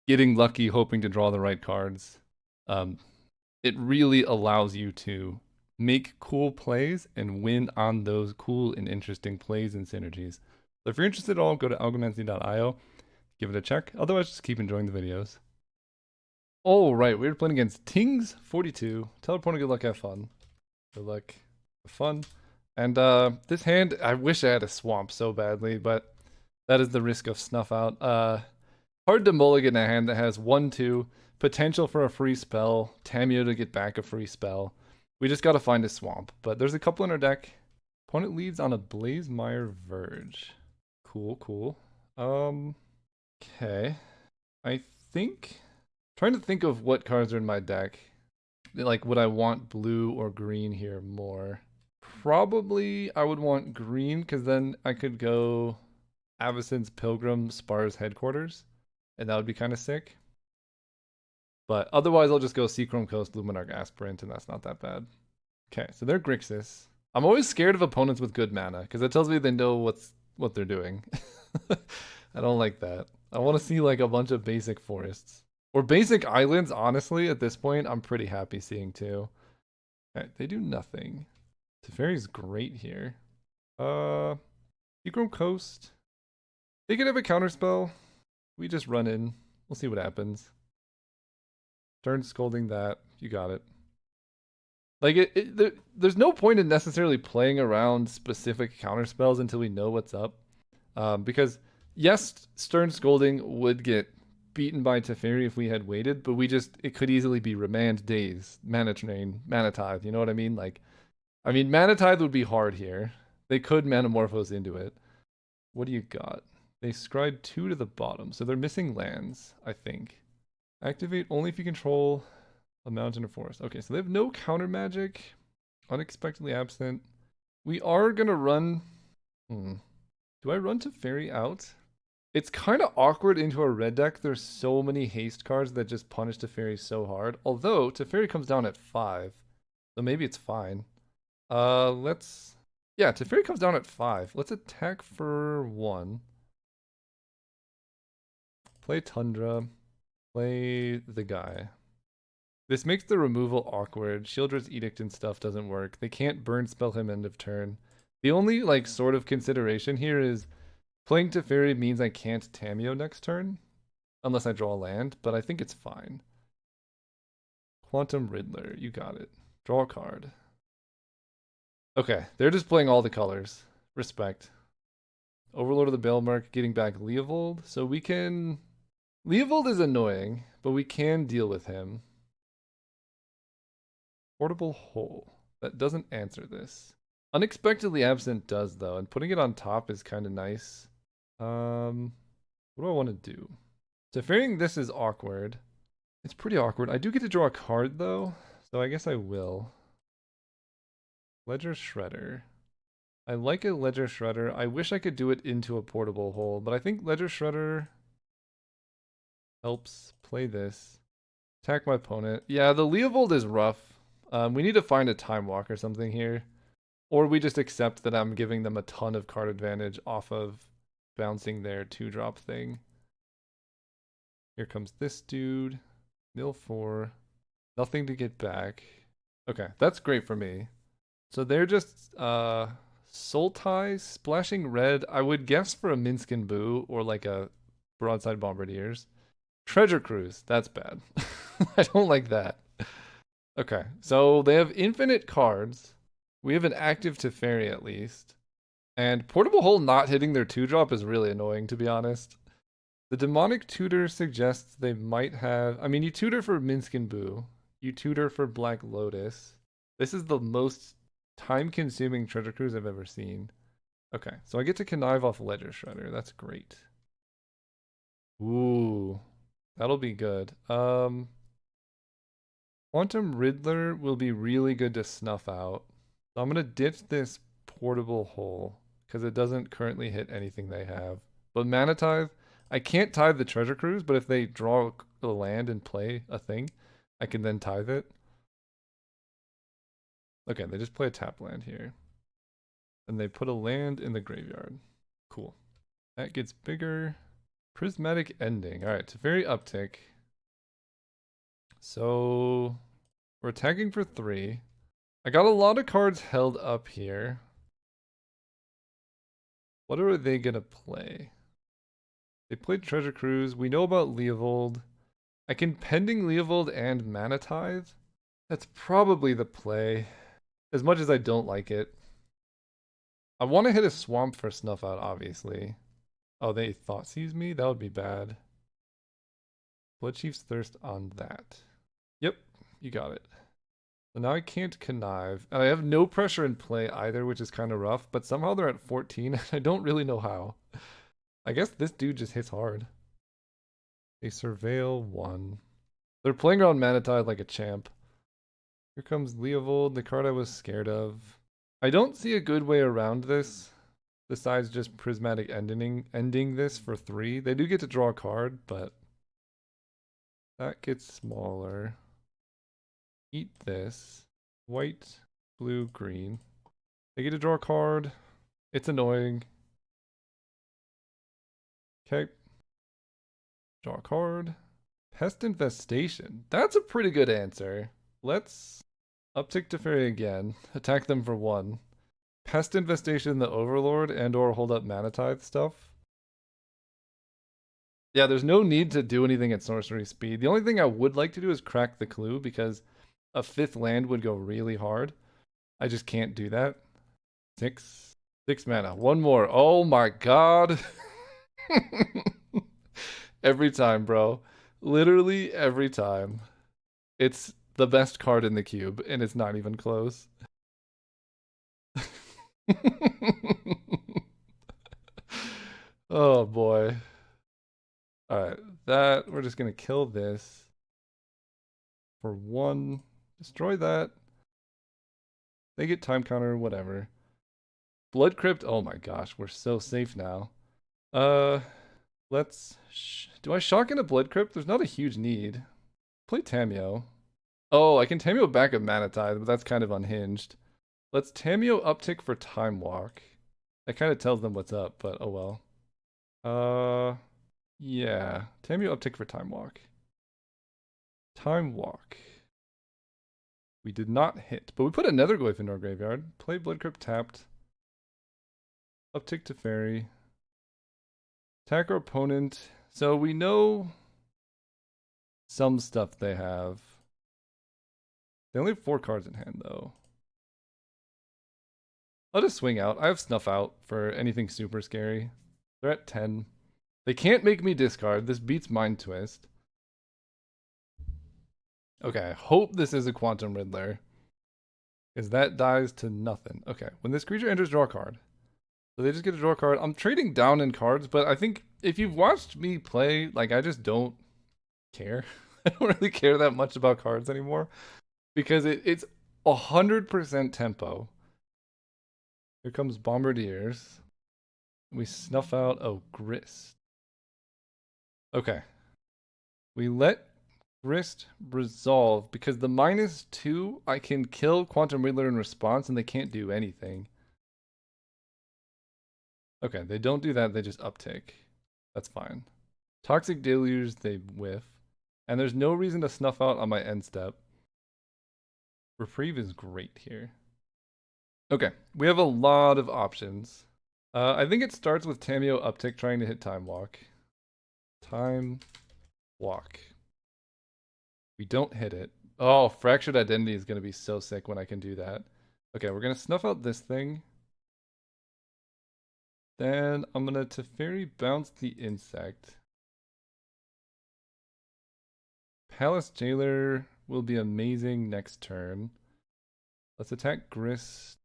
A: getting lucky, hoping to draw the right cards. It really allows you to make cool plays and win on those cool and interesting plays and synergies. So if you're interested at all, go to algomancy.io, give it a check. Otherwise, just keep enjoying the videos. All right, we're playing against Tings42. Tell opponent good luck, have fun. Good luck, have fun. And this hand, I wish I had a swamp so badly, but that is the risk of snuff out. Hard to mulligan a hand that has 1/2, potential for a free spell, Tameo to get back a free spell. We just gotta find a swamp, but there's a couple in our deck. Opponent leads on a Blazemire Verge. Cool, cool. Okay. I think trying to think of what cards are in my deck. Like, would I want blue or green here more? Probably I would want green, because then I could go Avacyn's Pilgrim Spar's Headquarters, and that would be kind of sick. But otherwise, I'll just go Seachrome Coast, Luminarch Aspirant, and that's not that bad. Okay, so they're Grixis. I'm always scared of opponents with good mana, because it tells me they know what they're doing. I don't like that. I want to see like a bunch of basic forests. Or basic islands, honestly, at this point, I'm pretty happy seeing too. Okay, they do nothing. Teferi's great here. Seachrome Coast. They could have a counterspell. We just run in. We'll see what happens. Stern Scolding that. You got it. Like, there's no point in necessarily playing around specific counterspells until we know what's up. Because, yes, Stern Scolding would get beaten by Teferi if we had waited, but it could easily be Remand, Daze, Mana Drain, Mana Tithe, you know what I mean? Like, Mana Tithe would be hard here. They could Manamorphose into it. What do you got? They scribe 2 to the bottom, so they're missing lands, I think. Activate only if you control a mountain or forest. Okay, so they have no counter magic. Unexpectedly absent. We are gonna run... Do I run Teferi out? It's kind of awkward into a red deck. There's so many haste cards that just punish Teferi so hard. Although, Teferi comes down at 5. So maybe it's fine. Yeah, Teferi comes down at 5. Let's attack for 1. Play Tundra. Play the guy. This makes the removal awkward. Shieldred's Edict and stuff doesn't work. They can't burn spell him end of turn. The only, like, sort of consideration here is playing Teferi means I can't Tameo next turn. Unless I draw a land, but I think it's fine. Quantum Riddler, you got it. Draw a card. Okay, they're just playing all the colors. Respect. Overlord of the Bailmark getting back Leovold. So we can... Leovold is annoying, but we can deal with him. Portable Hole. That doesn't answer this. Unexpectedly Absent does, though, and putting it on top is kind of nice. What do I want to do? Teferiing this is awkward. It's pretty awkward. I do get to draw a card, though, so I guess I will. Ledger Shredder. I like a Ledger Shredder. I wish I could do it into a Portable Hole, but I think Ledger Shredder helps play this. Attack my opponent. Yeah, the Leovold is rough. We need to find a Time Walk or something here. Or we just accept that I'm giving them a ton of card advantage off of bouncing their 2-drop thing. Here comes this dude. Mill 4. Nothing to get back. Okay, that's great for me. So they're just soul ties, splashing red. I would guess for a Minskin Boo or like a broadside bombardiers. Treasure Cruise, that's bad. I don't like that. Okay, so they have infinite cards. We have an active Teferi at least. And Portable Hole not hitting their 2-drop is really annoying, to be honest. The Demonic Tutor suggests they might have. I mean, you tutor for Minskin Boo, you tutor for Black Lotus. This is the most time consuming treasure cruise I've ever seen. Okay, so I get to connive off Ledger Shredder. That's great. Ooh, that'll be good. Quantum Riddler will be really good to snuff out. So I'm gonna ditch this Portable Hole because it doesn't currently hit anything they have. But Mana Tithe, I can't tithe the Treasure Cruise, but if they draw a land and play a thing, I can then tithe it. Okay, they just play a tap land here. And they put a land in the graveyard. Cool. That gets bigger. Prismatic Ending. Alright, it's a very uptick. So we're attacking for 3. I got a lot of cards held up here. What are they gonna play? They played Treasure Cruise. We know about Leovold. I can Pending Leovold and Mana Tithe. That's probably the play. As much as I don't like it. I want to hit a Swamp for Snuff Out, obviously. Oh, they Thoughtseize me? That would be bad. Bloodchief's Thirst on that. Yep, you got it. So now I can't connive. And I have no pressure in play either, which is kind of rough. But somehow they're at 14, and I don't really know how. I guess this dude just hits hard. They Surveil 1. They're playing around Mana Tithe like a champ. Here comes Leovold, the card I was scared of. I don't see a good way around this, besides just Prismatic ending this for 3. They do get to draw a card, but that gets smaller. Eat this. White, blue, green. They get to draw a card. It's annoying. Okay. Draw a card. Pest Infestation. That's a pretty good answer. Let's uptick Teferi again. Attack them for 1. Pest Infestation, the Overlord, and or hold up Mana Tithe stuff. Yeah, there's no need to do anything at sorcery speed. The only thing I would like to do is crack the clue because a 5th land would go really hard. I just can't do that. 6 mana. 1 more. Oh my god. Every time, bro. Literally every time. It's the best card in the cube, and it's not even close. Oh boy. Alright, that we're just gonna kill this for 1. Destroy that. They get time counter, whatever. Blood Crypt, oh my gosh, we're so safe now. Let's do I shock into Blood Crypt? There's not a huge need. Play Tameo. Oh, I can Tameo back at Mana Tithe, but that's kind of unhinged. Let's Tameo uptick for Time Walk. That kind of tells them what's up, but oh well. Yeah. Tameo uptick for Time Walk. Time Walk. We did not hit, but we put another Glyph into our graveyard. Play Blood Crypt tapped. Uptick to Fairy. Attack our opponent. So we know some stuff they have. They only have 4 cards in hand, though. I'll just swing out. I have Snuff Out for anything super scary. They're at 10. They can't make me discard. This beats Mind Twist. Okay, I hope this is a Quantum Riddler. Because that dies to nothing. Okay, when this creature enters, draw a card. So they just get to draw a card. I'm trading down in cards, but I think if you've watched me play, like, I just don't care. I don't really care that much about cards anymore. Because it's 100% tempo. Here comes Bombardiers. We snuff out, oh, Grist. Okay. We let Grist resolve because the -2, I can kill Quantum Riddler in response and they can't do anything. Okay, they don't do that, they just uptake. That's fine. Toxic Deluge, they whiff. And there's no reason to snuff out on my end step. Reprieve is great here. Okay, we have a lot of options. I think it starts with Tamio uptick trying to hit Time Walk. Time Walk. We don't hit it. Oh, Fractured Identity is going to be so sick when I can do that. Okay, we're going to snuff out this thing. Then I'm going to Teferi bounce the insect. Palace Jailer will be amazing next turn. Let's attack Grist.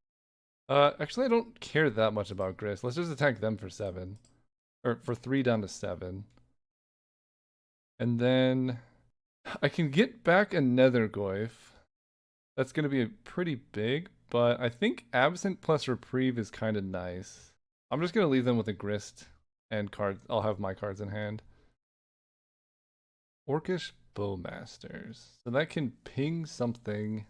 A: Actually, I don't care that much about Grist. Let's just attack them for 7. Or for 3 down to 7. And then I can get back a Nethergoyf. That's going to be pretty big, but I think Absent plus Reprieve is kind of nice. I'm just going to leave them with a Grist and cards. I'll have my cards in hand. Orcish Bowmasters. So that can ping something,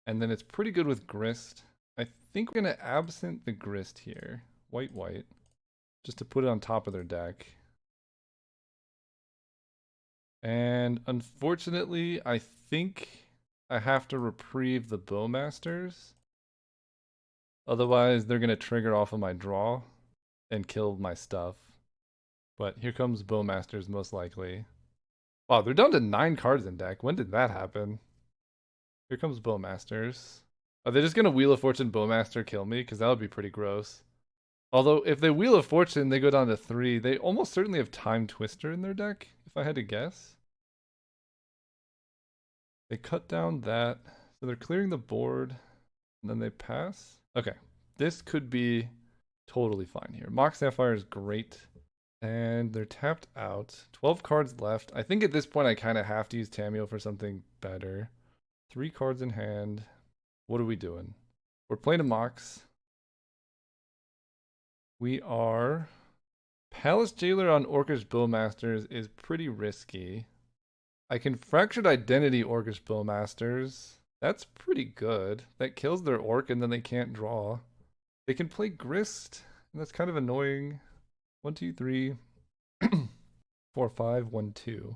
A: and then it's pretty good with Grist. I think we're going to Absent the Grist here. White, white. Just to put it on top of their deck. And unfortunately, I think I have to Reprieve the Bowmasters. Otherwise, they're going to trigger off of my draw and kill my stuff. But here comes Bowmasters, most likely. Wow, they're down to 9 cards in deck. When did that happen? Here comes Bowmasters. Are they just going to Wheel of Fortune Bowmaster kill me? Because that would be pretty gross. Although, if they Wheel of Fortune, they go down to 3. They almost certainly have Time Twister in their deck, if I had to guess. They cut down that. So they're clearing the board. And then they pass. Okay. This could be totally fine here. Mox Sapphire is great. And they're tapped out. 12 cards left. I think at this point I kind of have to use Tamio for something better. 3 cards in hand. What are we doing? We're playing a Mox. We are... Palace Jailer on Orcish Bowmasters is pretty risky. I can Fractured Identity Orcish Bowmasters. That's pretty good. That kills their Orc and then they can't draw. They can play Grist, and that's kind of annoying. 1, 2, 3, 4, 5, 1, 2.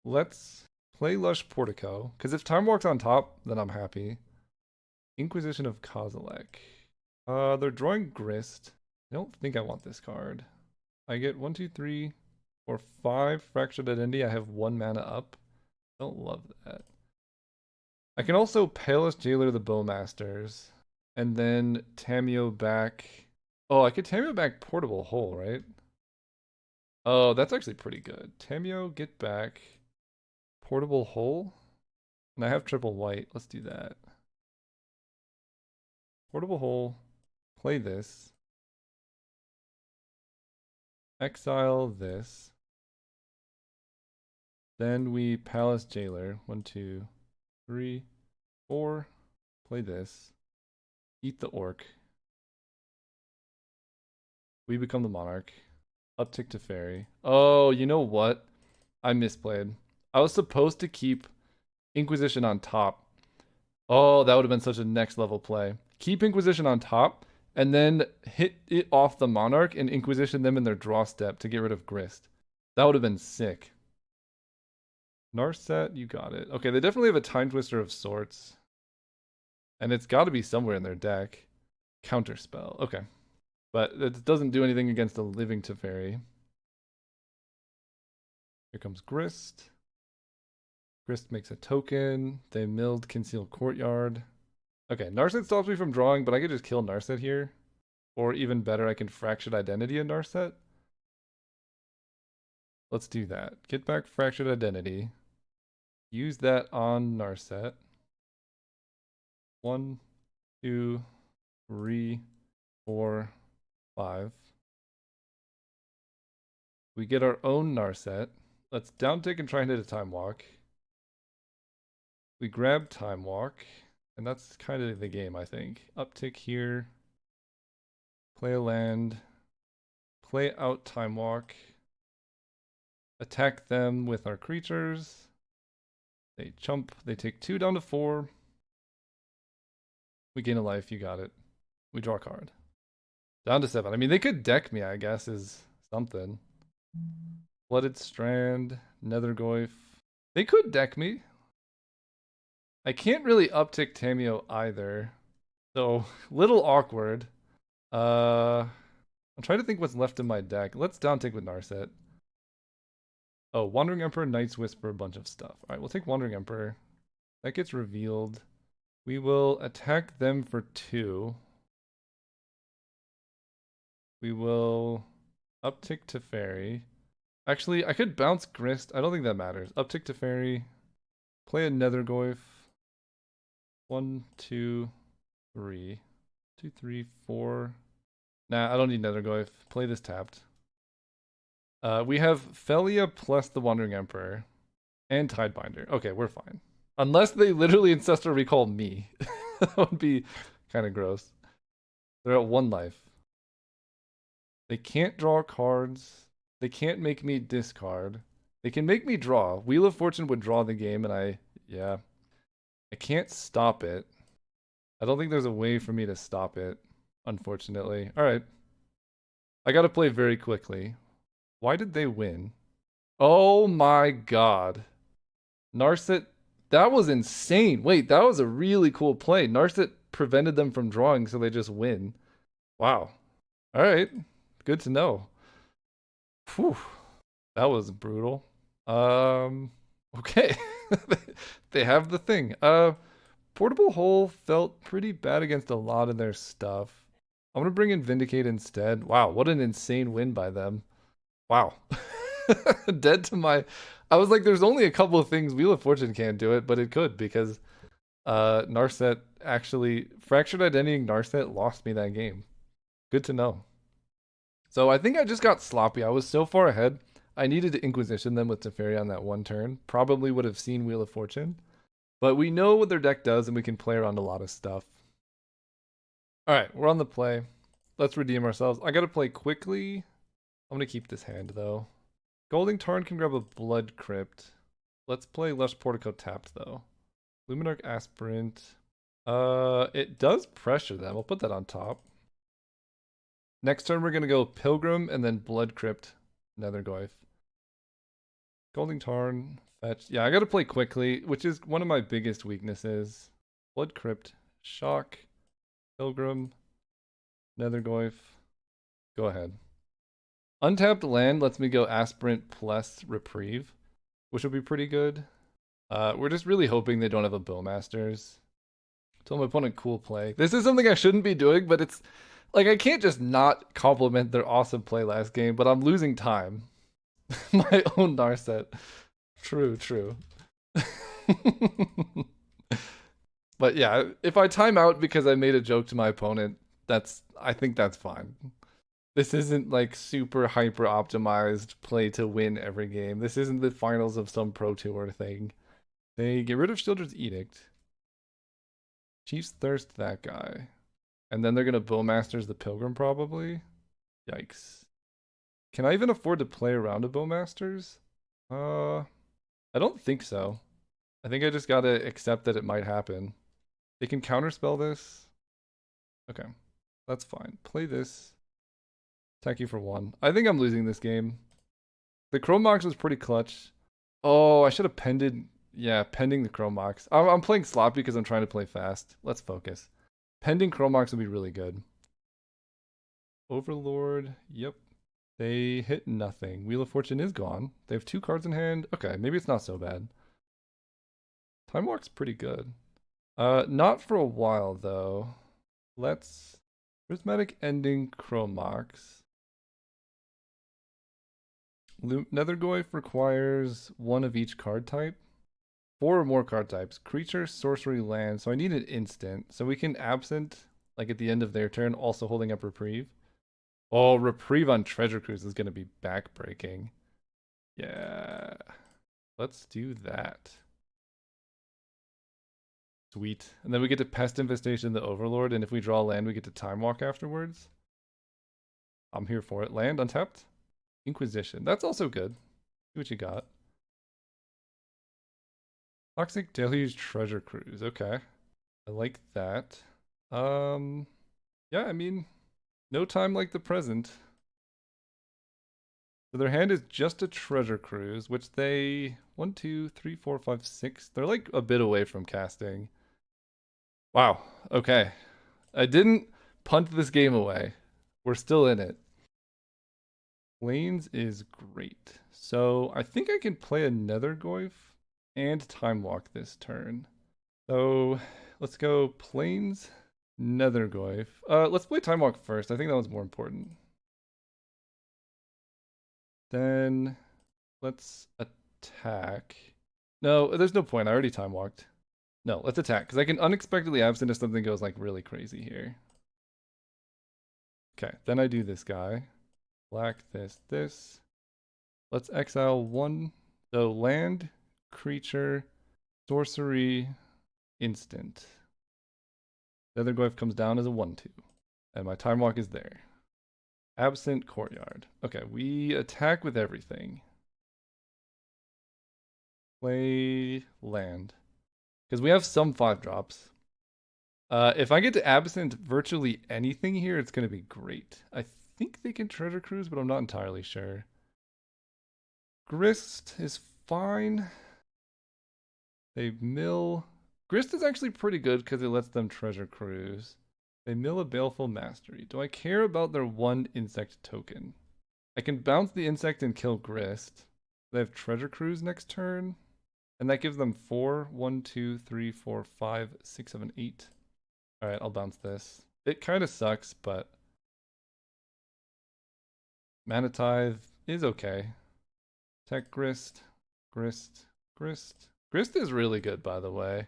A: Let's play Lush Portico, because if Time Walk's on top, then I'm happy. Inquisition of Kozilek. They're drawing Grist. I don't think I want this card. I get 1, 2, 3, 4, 5 Fractured Identity. I have 1 mana up. Don't love that. I can also Palace Jailer the Bowmasters, and then Tamio back. Oh, I could Tamio back Portable Hole, right? Oh, that's actually pretty good. Tamio, get back Portable Hole. And I have triple white. Let's do that. Portable Hole. Play this. Exile this. Then we Palace Jailer. 1, 2, 3, 4. Play this. Eat the Orc. We become the Monarch. Uptick to Fairy. Oh, you know what? I misplayed. I was supposed to keep Inquisition on top. Oh, that would have been such a next level play. Keep Inquisition on top, and then hit it off the Monarch and Inquisition them in their draw step to get rid of Grist. That would have been sick. Narset, you got it. Okay, they definitely have a Time Twister of sorts. And it's got to be somewhere in their deck. Counterspell. Okay. But it doesn't do anything against a living Teferi. Here comes Grist. Grist makes a token. They milled Concealed Courtyard. Okay, Narset stops me from drawing, but I could just kill Narset here. Or even better, I can Fractured Identity in Narset. Let's do that. Get back Fractured Identity. Use that on Narset. 1, 2, 3, 4, 5. We get our own Narset. Let's downtick and try and hit a Time Walk. We grab Time Walk, and that's kind of the game, I think. Uptick here. Play a land. Play out Time Walk. Attack them with our creatures. They chump. They take 2 down to 4. We gain a life. You got it. We draw a card. Down to 7. I mean, they could deck me, I guess, is something. Flooded Strand. Nethergoyf. They could deck me. I can't really uptick Tameo either. So, little awkward. I'm trying to think what's left in my deck. Let's downtick with Narset. Oh, Wandering Emperor, Night's Whisper, a bunch of stuff. Alright, we'll take Wandering Emperor. That gets revealed. We will attack them for 2. We will uptick to Fairy. Actually, I could bounce Grist. I don't think that matters. Uptick to Fairy. Play a Nethergoyf. 1, 2, 3. 2, 3, 4. Nah, I don't need Nethergoyf. Play this tapped. We have Felia plus the Wandering Emperor and Tidebinder. Okay, we're fine. Unless they literally Ancestral Recall me. That would be kind of gross. They're at 1 life. They can't draw cards. They can't make me discard. They can make me draw. Wheel of Fortune would draw the game, and I can't stop it. I don't think there's a way for me to stop it, unfortunately. All right. I got to play very quickly. Why did they win? Oh my god. Narset, that was insane. Wait, that was a really cool play. Narset prevented them from drawing, so they just win. Wow. All right. Good to know. Whew. That was brutal. Okay. They have the thing. Portable Hole felt pretty bad against a lot of their stuff. I'm gonna bring in Vindicate instead. Wow, what an insane win by them. Wow. Dead to my... I was like, there's only a couple of things Wheel of Fortune can't do it, but it could because Narset actually... Fractured Identity Narset lost me that game. Good to know. So I think I just got sloppy. I was so far ahead. I needed to Inquisition them with Teferi on that one turn. Probably would have seen Wheel of Fortune. But we know what their deck does, and we can play around a lot of stuff. Alright, we're on the play. Let's redeem ourselves. I gotta play quickly. I'm gonna keep this hand, though. Golding Tarn can grab a Blood Crypt. Let's play Lush Portico tapped, though. Luminarch Aspirant. It does pressure them. I'll put that on top. Next turn, we're gonna go Pilgrim and then Blood Crypt, Nethergoyf. Golding Tarn, fetch. Yeah, I gotta play quickly, which is one of my biggest weaknesses. Blood Crypt, Shock, Pilgrim, Nethergoyf. Go ahead. Untapped land lets me go Aspirant plus Reprieve, which will be pretty good. We're just really hoping they don't have a Bowmasters. Tell my opponent cool play. This is something I shouldn't be doing, but it's like I can't just not compliment their awesome play last game, but I'm losing time. My own Narset. True. But yeah, if I time out because I made a joke to my opponent, I think that's fine. This isn't like super hyper optimized play to win every game. This isn't the finals of some Pro Tour thing. They get rid of Children's Edict. Chief's Thirst that guy. And then they're gonna Bowmasters the Pilgrim probably. Yikes. Can I even afford to play around a Bowmasters? I don't think so. I think I just gotta accept that it might happen. They can counterspell this. Okay, that's fine. Play this. Attack you for 1. I think I'm losing this game. The Chrome Mox was pretty clutch. Oh, I should have pended. Yeah, pending the Chrome Mox. I'm playing sloppy because I'm trying to play fast. Let's focus. Pending Chrome Mox would be really good. Overlord. Yep. They hit nothing. Wheel of Fortune is gone. They have 2 cards in hand. Okay, maybe it's not so bad. Time Walk's pretty good. Not for a while, though. Let's... Prismatic Ending Chrome Mox. Nethergoyf requires 1 of each card type. 4 or more card types. Creature, sorcery, land. So I need an instant. So we can absent, like at the end of their turn, also holding up Reprieve. Oh, Reprieve on Treasure Cruise is going to be backbreaking. Yeah. Let's do that. Sweet. And then we get to Pest Infestation the Overlord, and if we draw land, we get to Time Walk afterwards. I'm here for it. Land, untapped. Inquisition. That's also good. See what you got. Toxic Deluge Treasure Cruise. Okay. I like that. Yeah, I mean, no time like the present. So their hand is just a Treasure Cruise, which they 1, 2, 3, 4, 5, 6. They're like a bit away from casting. Wow. Okay. I didn't punt this game away. We're still in it. Lanes is great. So I think I can play another Goyf and Time Walk this turn. So let's go Plains, Nethergoyf. Let's play Time Walk first. I think that one's more important. Then let's attack. No, there's no point. I already Time Walked. No, let's attack because I can unexpectedly absent if something goes like really crazy here. Okay, then I do this guy. Black this. Let's exile one. So land, creature, sorcery, instant. The other Goyf comes down as a 1/2. And my Time Walk is there. Absent courtyard. Okay, we attack with everything. Play land. Because we have some 5-drops. If I get to absent virtually anything here, it's going to be great. I think they can treasure cruise, but I'm not entirely sure. Grist is fine. They mill. Grist is actually pretty good because it lets them treasure cruise. They mill a Baleful Mastery. Do I care about their 1 insect token? I can bounce the insect and kill Grist. They have treasure cruise next turn. And that gives them 4. 1, 2, 3, 4, 5, 6, 7, 8. Alright, I'll bounce this. It kind of sucks, but Mana Tithe is okay. Tech Grist. Grist. Grist is really good, by the way, in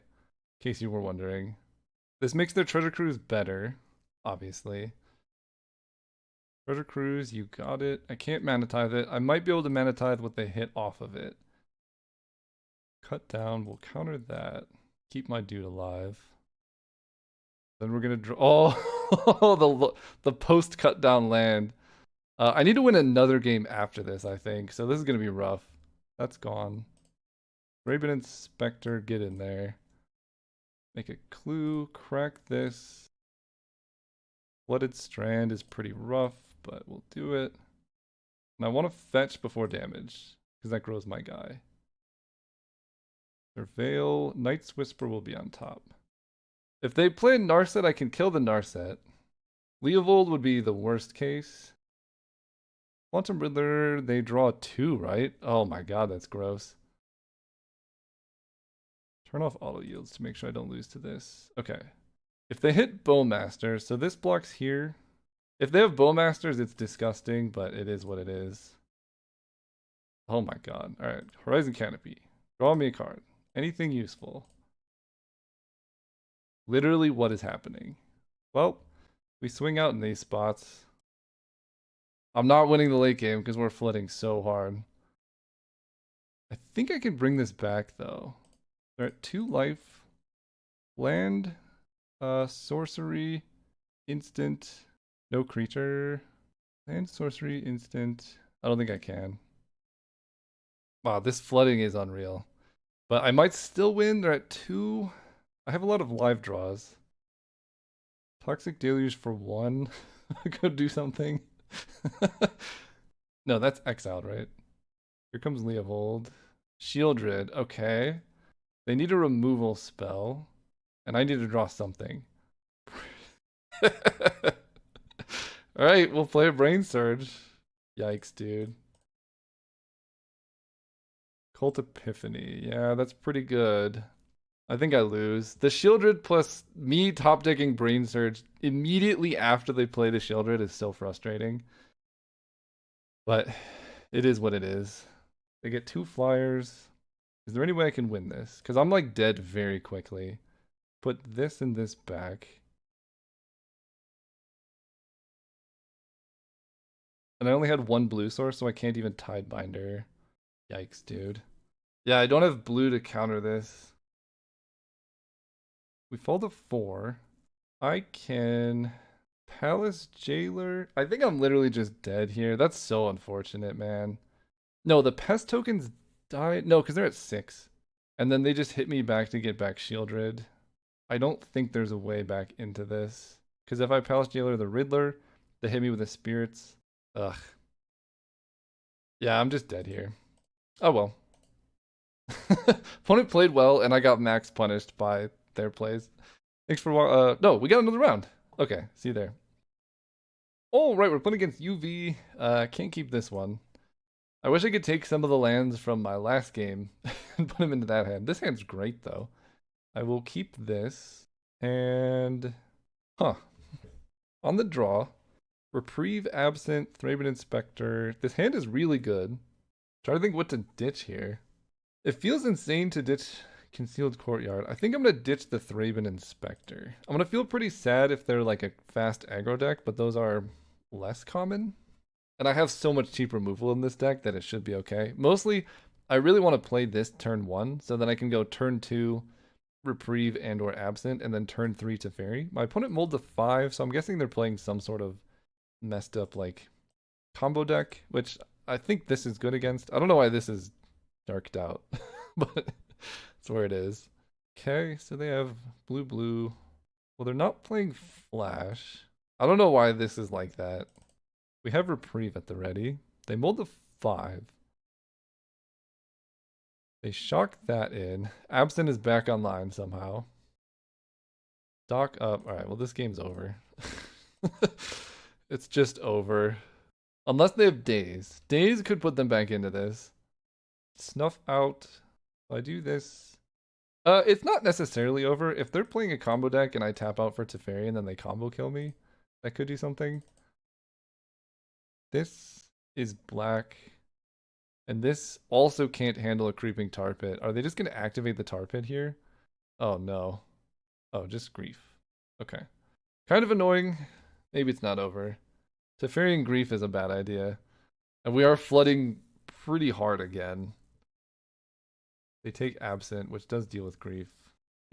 A: case you were wondering. This makes their treasure cruise better, obviously. Treasure cruise, you got it. I can't Mana Tithe it. I might be able to Mana Tithe what they hit off of it. Cut down, we'll counter that. Keep my dude alive. Then we're gonna draw. Oh, the post cut down land. I need to win another game after this, I think. So this is gonna be rough. That's gone. Raven Inspector, get in there. Make a clue. Crack this. Flooded Strand is pretty rough, but we'll do it. And I want to fetch before damage because that grows my guy. Surveil. Knight's Whisper will be on top. If they play Narset, I can kill the Narset. Leovold would be the worst case. Quantum Riddler, they draw 2, right? Oh my god, that's gross. Turn off auto yields to make sure I don't lose to this. Okay. If they hit Bowmaster, so this blocks here. If they have Bowmasters, it's disgusting, but it is what it is. Oh my god. Alright, Horizon Canopy. Draw me a card. Anything useful. Literally, what is happening? Well, we swing out in these spots. I'm not winning the late game because we're flooding so hard. I think I can bring this back, though. They're at 2 life. Land, sorcery, instant, no creature. Land, sorcery, instant. I don't think I can. Wow, this flooding is unreal. But I might still win. They're at 2. I have a lot of live draws. Toxic Deluge for 1. Go do something. No, that's exiled, right? Here comes Leovold. Shieldred, okay. They need a removal spell. And I need to draw something. Alright, we'll play a Brain Surge. Yikes, dude. Cult Epiphany. Yeah, that's pretty good. I think I lose. The Shieldred plus me top decking Brain Surge immediately after they play the Shieldred is so frustrating. But it is what it is. They get 2 flyers. Is there any way I can win this? Because I'm like dead very quickly. Put this and this back. And I only had 1 blue source, so I can't even Tidebinder. Yikes, dude. Yeah, I don't have blue to counter this. We fall to 4. I can Palace Jailer. I think I'm literally just dead here. That's so unfortunate, man. No, the pest tokens died. No, because they're at 6. And then they just hit me back to get back Shieldred. I don't think there's a way back into this. Because if I Palace Jailer the Riddler, they hit me with the Spirits. Ugh. Yeah, I'm just dead here. Oh well. Opponent played well, and I got max punished by their plays. Thanks for no, we got another round. Okay, see you there. Oh, right, we're playing against UV. Can't keep this one. I wish I could take some of the lands from my last game and put them into that hand. This hand's great, though. I will keep this. And, huh. On the draw, Reprieve, Absent, Thraben Inspector. This hand is really good. Trying to think what to ditch here. It feels insane to ditch Concealed Courtyard. I think I'm going to ditch the Thraben Inspector. I'm going to feel pretty sad if they're like a fast aggro deck, but those are less common. And I have so much cheap removal in this deck that it should be okay. Mostly, I really want to play this turn 1, so then I can go turn 2, Reprieve and or Absent, and then turn 3 to Fairy. My opponent mulled to 5, so I'm guessing they're playing some sort of messed up like combo deck, which I think this is good against. I don't know why this is darked out, but that's where it is. Okay, so they have blue. Well, they're not playing Flash. I don't know why this is like that. We have Reprieve at the ready. They mulled to 5. They shock that in. Absent is back online somehow. Dock up. Alright, well, this game's over. It's just over. Unless they have Daze. Daze could put them back into this. Snuff out. If I do this. It's not necessarily over. If they're playing a combo deck and I tap out for Teferi and then they combo kill me, that could do something. This is black. And this also can't handle a creeping tar pit. Are they just going to activate the tar pit here? Oh, no. Oh, just grief. Okay. Kind of annoying. Maybe it's not over. Teferi and grief is a bad idea. And we are flooding pretty hard again. They take Absent, which does deal with grief.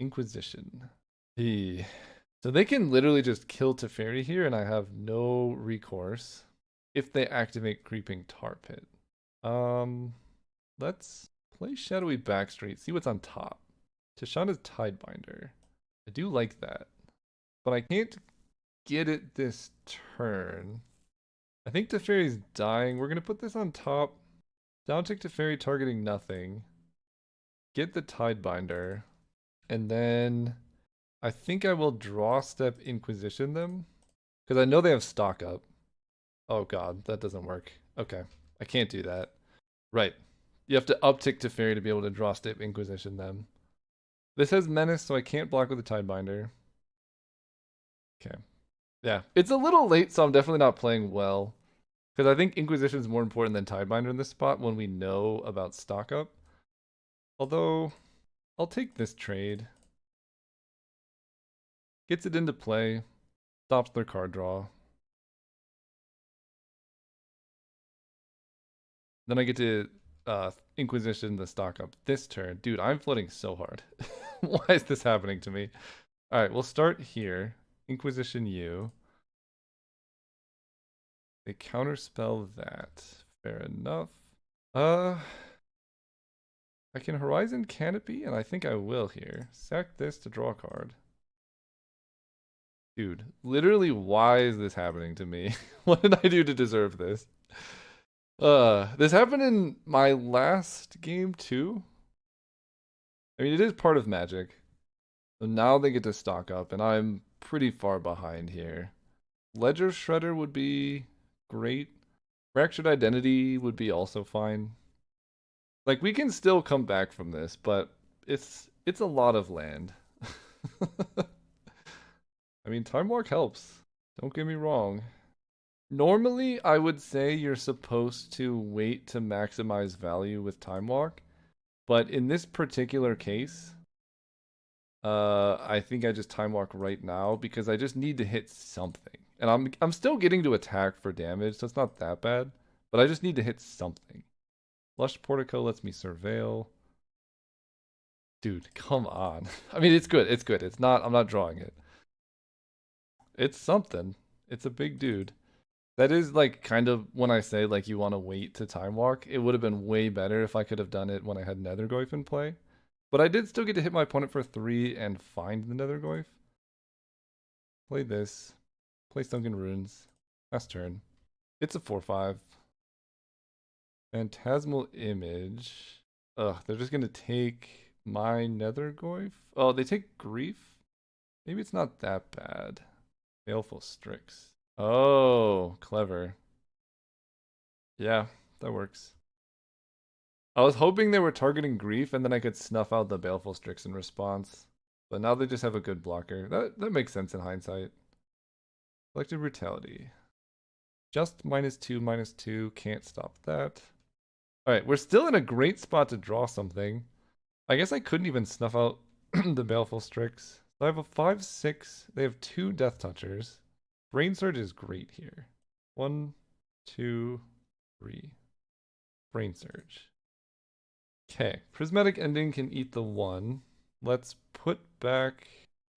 A: Inquisition. So they can literally just kill Teferi here, and I have no recourse if they activate Creeping Tar Pit. Let's play Shadowy Backstreet, see what's on top. Tishana's Tidebinder. I do like that. But I can't get it this turn. I think Teferi's dying. We're going to put this on top. Down tick Teferi targeting nothing. Get the Tidebinder. And then I think I will draw step Inquisition them. Because I know they have stock up. Oh god, that doesn't work. Okay, I can't do that. Right. You have to uptick Teferi to be able to draw step Inquisition them. This has Menace, so I can't block with the Tidebinder. Okay. Yeah, it's a little late, so I'm definitely not playing well. Because I think Inquisition is more important than Tidebinder in this spot when we know about stock up. Although, I'll take this trade. Gets it into play. Stops their card draw. Then I get to Inquisition the stock up this turn. Dude, I'm flooding so hard. Why is this happening to me? Alright, we'll start here. Inquisition you. They counterspell that. Fair enough. I can Horizon Canopy, and I think I will here. Sack this to draw a card. Dude, literally, why is this happening to me? What did I do to deserve this? This happened in my last game too. I mean, it is part of Magic. So now they get to stock up, and I'm pretty far behind here. Ledger Shredder would be great. Fractured Identity would be also fine. Like, we can still come back from this, but it's a lot of land. I mean, Time Walk helps. Don't get me wrong. Normally, I would say you're supposed to wait to maximize value with Time Walk, but in this particular case, I think I just Time Walk right now because I just need to hit something. And I'm still getting to attack for damage, so it's not that bad, but I just need to hit something. Lush Portico lets me surveil. Dude, come on. I mean, it's good. It's good. It's not, I'm not drawing it. It's something. It's a big dude. That is like kind of when I say like you want to wait to Time Walk. It would have been way better if I could have done it when I had Nethergoyf in play. But I did still get to hit my opponent for 3 and find the Nethergoyf. Play this. Play Sunken Runes. Last turn. It's a 4/5. Phantasmal Image. Ugh, they're just gonna take my Nethergoyf? Oh, they take Grief? Maybe it's not that bad. Baleful Strix. Oh, clever. Yeah, that works. I was hoping they were targeting Grief and then I could snuff out the Baleful Strix in response. But now they just have a good blocker. That makes sense in hindsight. Collective Brutality. Just -2/-2. Can't stop that. Alright, we're still in a great spot to draw something. I guess I couldn't even snuff out the Baleful Strix. So I have a 5/6. They have 2 Death Touchers. Brain Surge is great here. 1, 2, 3. Brain Surge. Okay, Prismatic Ending can eat the 1. Let's put back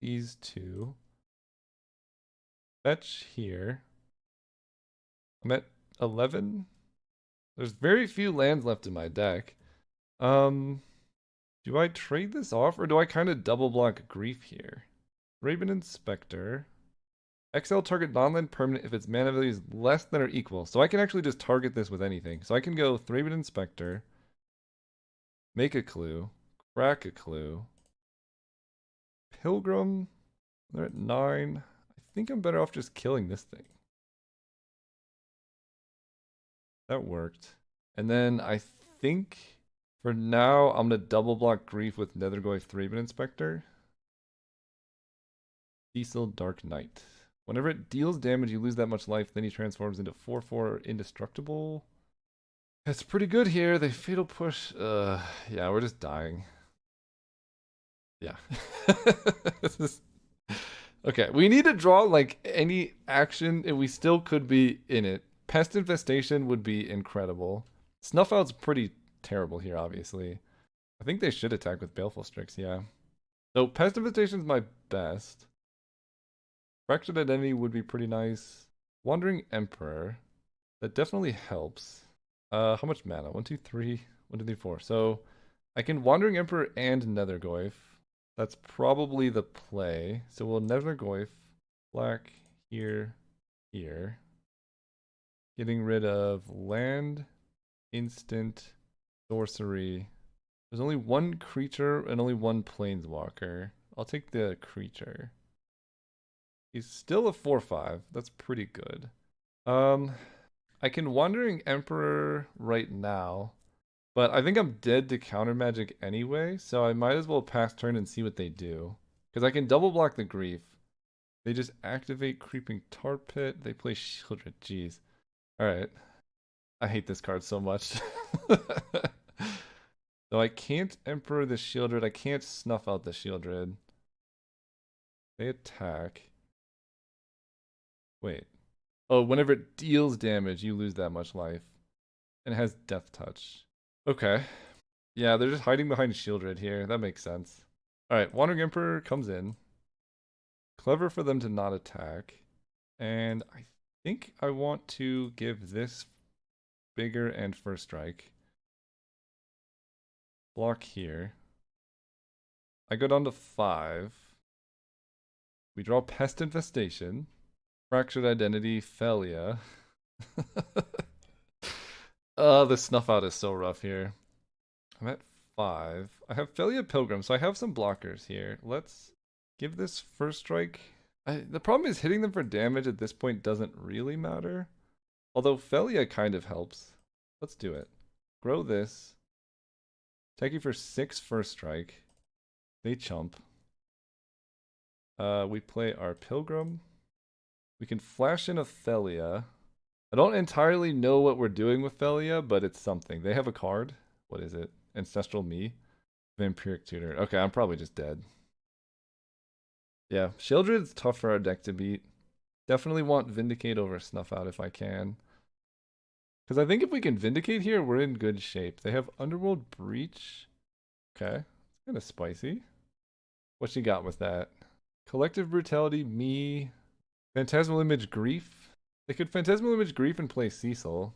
A: these 2. Fetch here. I'm at 11. There's very few lands left in my deck. Do I trade this off or do I kind of double block Grief here? Raven Inspector. XL target non-land permanent if its mana value is less than or equal. So I can actually just target this with anything. So I can go Raven Inspector, make a clue, crack a clue, Pilgrim. They're at 9. I think I'm better off just killing this thing. That worked. And then I think for now I'm gonna double block Grief with Nethergoyf Raven Inspector. Cecil Dark Knight. Whenever it deals damage, you lose that much life, then he transforms into 4/4 indestructible. That's pretty good here. They fatal push. Yeah, we're just dying. Yeah. This is... Okay, we need to draw like any action and we still could be in it. Pest Infestation would be incredible. Snuff Out's pretty terrible here, obviously. I think they should attack with Baleful Strix, yeah. So Pest Infestation's my best. Fractured Identity would be pretty nice. Wandering Emperor. That definitely helps. How much mana? 1, 2, 3. 1, 2, 3, 4. So I can Wandering Emperor and Nethergoyf. That's probably the play. So we'll Nethergoyf. Black here, here. Getting rid of land, instant, sorcery. There's only one creature and only one planeswalker. I'll take the creature. He's still a 4/5. That's pretty good. I can Wandering Emperor right now, but I think I'm dead to counter magic anyway, so I might as well pass turn and see what they do. Because I can double block the Grief. They just activate Creeping Tar Pit. They play Shieldred. Jeez. Alright. I hate this card so much. So I can't Emperor the Shieldred. I can't snuff out the Shieldred. They attack. Wait. Oh, whenever it deals damage, you lose that much life. And it has Death Touch. Okay. Yeah, they're just hiding behind Shieldred here. That makes sense. Alright, Wandering Emperor comes in. Clever for them to not attack. And I think I want to give this bigger and first strike. Block here. I go down to 5. We draw Pest Infestation. Fractured Identity, Felia. The snuff out is so rough here. I'm at 5. I have Felia Pilgrim, so I have some blockers here. Let's give this first strike. The problem is hitting them for damage at this point doesn't really matter. Although Felia kind of helps. Let's do it. Grow this. Take you for 6 first strike. They chump. We play our Pilgrim. We can flash in a Felia. I don't entirely know what we're doing with Felia, but it's something. They have a card. What is it? Ancestral Me? Vampiric Tutor. Okay, I'm probably just dead. Yeah, Shieldred's tough for our deck to beat. Definitely want Vindicate over Snuff Out if I can. Because I think if we can Vindicate here, we're in good shape. They have Underworld Breach. Okay, it's kind of spicy. What you got with that? Collective Brutality, me. Phantasmal Image Grief. They could Phantasmal Image Grief and play Cecil.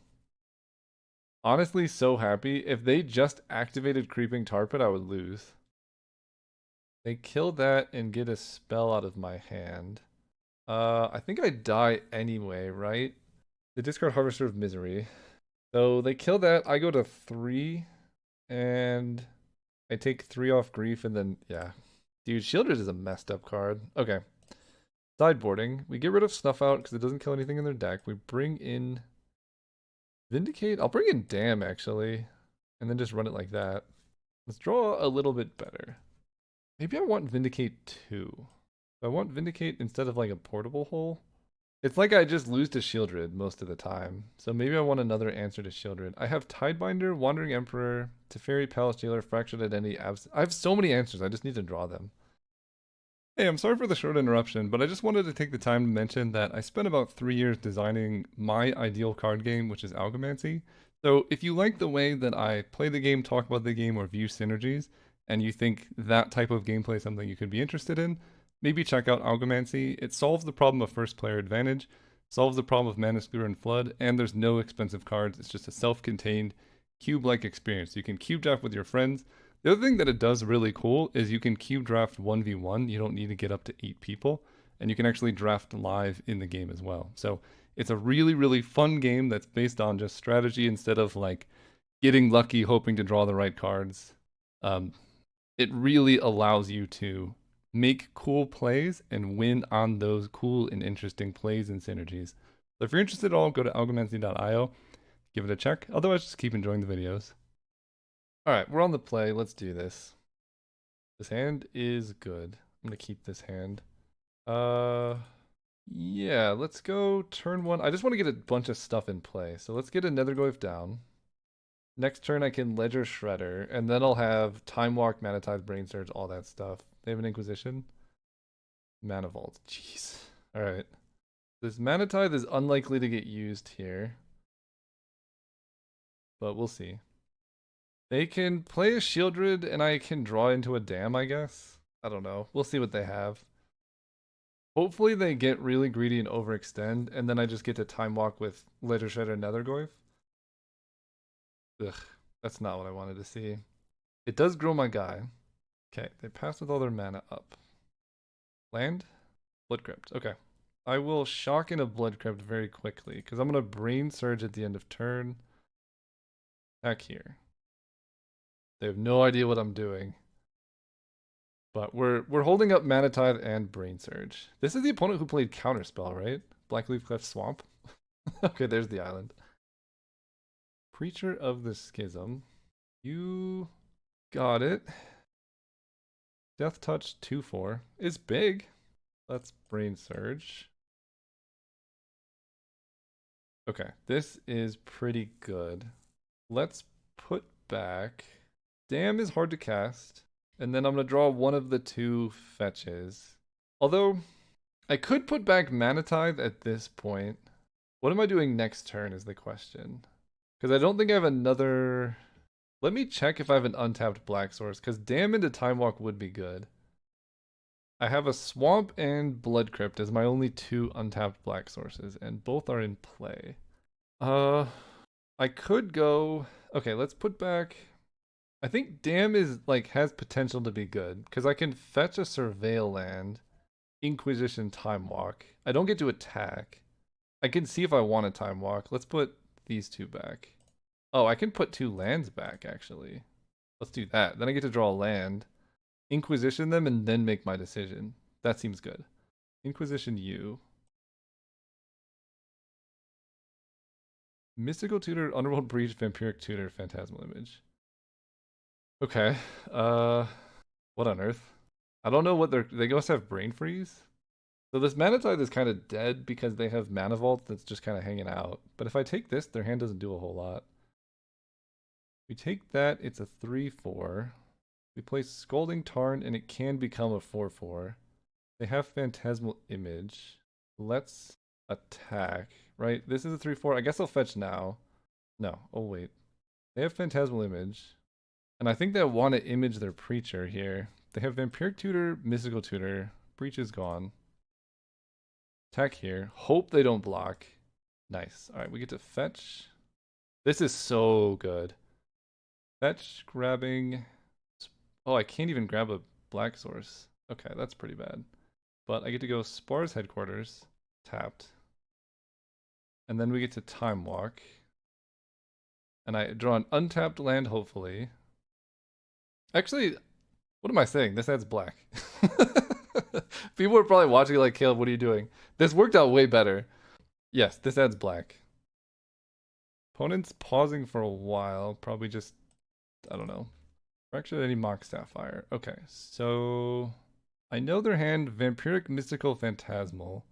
A: Honestly, so happy. If they just activated Creeping Tar Pit, I would lose. They kill that and get a spell out of my hand. I think I die anyway, right? They discard Harvester of Misery. So they kill that. I go to 3. and I take 3 off Grief, and then, yeah. Dude, Shieldred is a messed up card. Okay. Sideboarding. We get rid of Snuff Out because it doesn't kill anything in their deck. We bring in Vindicate. I'll bring in Damn, actually, and then just run it like that. Let's draw a little bit better. Maybe I want Vindicate 2. I want Vindicate instead of like a portable hole. It's like I just lose to Shieldred most of the time. So maybe I want another answer to Shieldred. I have Tidebinder, Wandering Emperor, Teferi, Palace Jailer, Fractured Identity, I have so many answers, I just need to draw them. Hey, I'm sorry for the short interruption, but I just wanted to take the time to mention that I spent about 3 years designing my ideal card game, which is Algomancy. So if you like the way that I play the game, talk about the game, or view synergies, and you think that type of gameplay is something you could be interested in, maybe check out Algomancy. It solves the problem of first player advantage, solves the problem of Mana Scooter and Flood, and there's no expensive cards. It's just a self-contained cube-like experience. You can cube draft with your friends. The other thing that it does really cool is you can cube draft 1v1. You don't need to get up to 8 people, and you can actually draft live in the game as well. So it's a really, really fun game that's based on just strategy instead of like getting lucky, hoping to draw the right cards. It really allows you to make cool plays and win on those cool and interesting plays and synergies. So if you're interested at all, go to algomancy.io, give it a check. Otherwise, just keep enjoying the videos. All right, we're on the play. Let's do this. This hand is good. I'm gonna keep this hand. Yeah, let's go turn 1. I just want to get a bunch of stuff in play. So let's get a Nethergoyf down. Next turn I can Ledger Shredder, and then I'll have Time Walk, Mana Tithe, Brain Surge, all that stuff. They have an Inquisition. Mana Vault. Jeez. Alright. This Mana Tithe is unlikely to get used here. But we'll see. They can play a Shieldred, and I can draw into a Dam, I guess. I don't know. We'll see what they have. Hopefully they get really greedy and overextend, and then I just get to Time Walk with Ledger Shredder and Nethergoyf. Ugh, that's not what I wanted to see. It does grow my guy. Okay, they pass with all their mana up. Land? Blood Crypt. Okay. I will shock in a Blood Crypt very quickly, because I'm going to Brain Surge at the end of turn. Back here. They have no idea what I'm doing. But we're holding up Mana Tithe and Brain Surge. This is the opponent who played Counterspell, right? Blackleaf Cleft Swamp. Okay, there's the island. Preacher of the Schism. You got it. Death Touch 2/4 is big. Let's Brain Surge. Okay, this is pretty good. Let's put back. Damn is hard to cast. And then I'm going to draw one of the 2 fetches. Although, I could put back Mana Tithe at this point. What am I doing next turn is the question. Because I don't think I have another... Let me check if I have an untapped Black Source, because Damn into Time Walk would be good. I have a Swamp and Blood Crypt as my only 2 untapped Black Sources, and both are in play. I could go... Okay, let's put back... I think Damn is like has potential to be good because I can fetch a Surveil land, Inquisition, Time Walk. I don't get to attack. I can see if I want a Time Walk. Let's put these 2 back. Oh, I can put 2 lands back actually. Let's do that. Then I get to draw a land, Inquisition them, and then make my decision. That seems good. Inquisition you. Mystical Tutor, Underworld Breach, Vampiric Tutor, Phantasmal Image. Okay. What on earth? I don't know what they must have Brain Freeze. So this Mana Tithe is kind of dead because they have Mana Vault that's just kind of hanging out. But if I take this, their hand doesn't do a whole lot. We take that, it's a 3/4. We play Scalding Tarn, and it can become a 4/4. They have Phantasmal Image. Let's attack, right? This is a 3/4. I guess I'll fetch now. No, oh wait. They have Phantasmal Image. And I think they want to image their Preacher here. They have Vampiric Tutor, Mystical Tutor. Breach is gone. Attack here. Hope they don't block. Nice. Alright, we get to fetch. This is so good. Fetch, grabbing. Oh, I can't even grab a Black Source. Okay, that's pretty bad. But I get to go Spar's Headquarters. Tapped. And then we get to Time Walk. And I draw an untapped land, hopefully. Actually, what am I saying? This adds black. People are probably watching like, Caleb, what are you doing? This worked out way better. Yes, this adds black. Opponent's pausing for a while. Probably just, I don't know. Fractured any Mock Sapphire. Okay, so I know their hand Vampiric Mystical Phantasmal.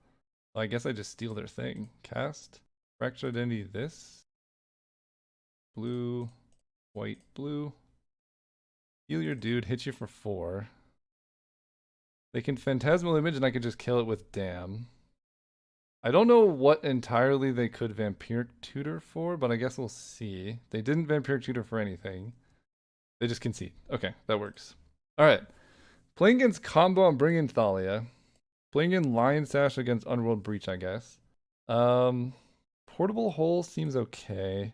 A: Well, I guess I just steal their thing. Cast. Fracture Identity this. Blue. White. Blue. Heal your dude. Hit you for 4. They can Phantasmal Image and I can just kill it with Damn. I don't know what entirely they could Vampiric Tutor for, but I guess we'll see. They didn't Vampiric Tutor for anything. They just concede. Okay, that works. Alright. Playing against Combo, I'm bringing Thalia. Playing in Lion Sash against Underworld Breach, I guess. Portable Hole seems okay.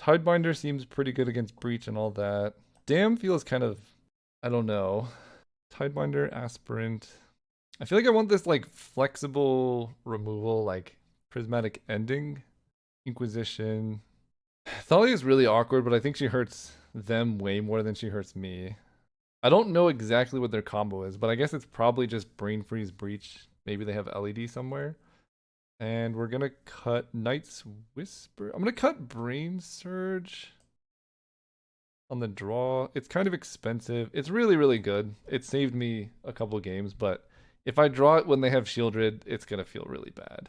A: Tidebinder seems pretty good against Breach and all that. Damn feels kind of, I don't know. Tidebinder, Aspirant. I feel like I want this like flexible removal, like Prismatic Ending. Inquisition. Thalia is really awkward, but I think she hurts them way more than she hurts me. I don't know exactly what their combo is, but I guess it's probably just Brain Freeze Breach. Maybe they have LED somewhere. And we're gonna cut Knight's Whisper. I'm gonna cut Brain Surge on the draw. It's kind of expensive. It's really, really good. It saved me a couple games, but if I draw it when they have Shieldred, it's gonna feel really bad.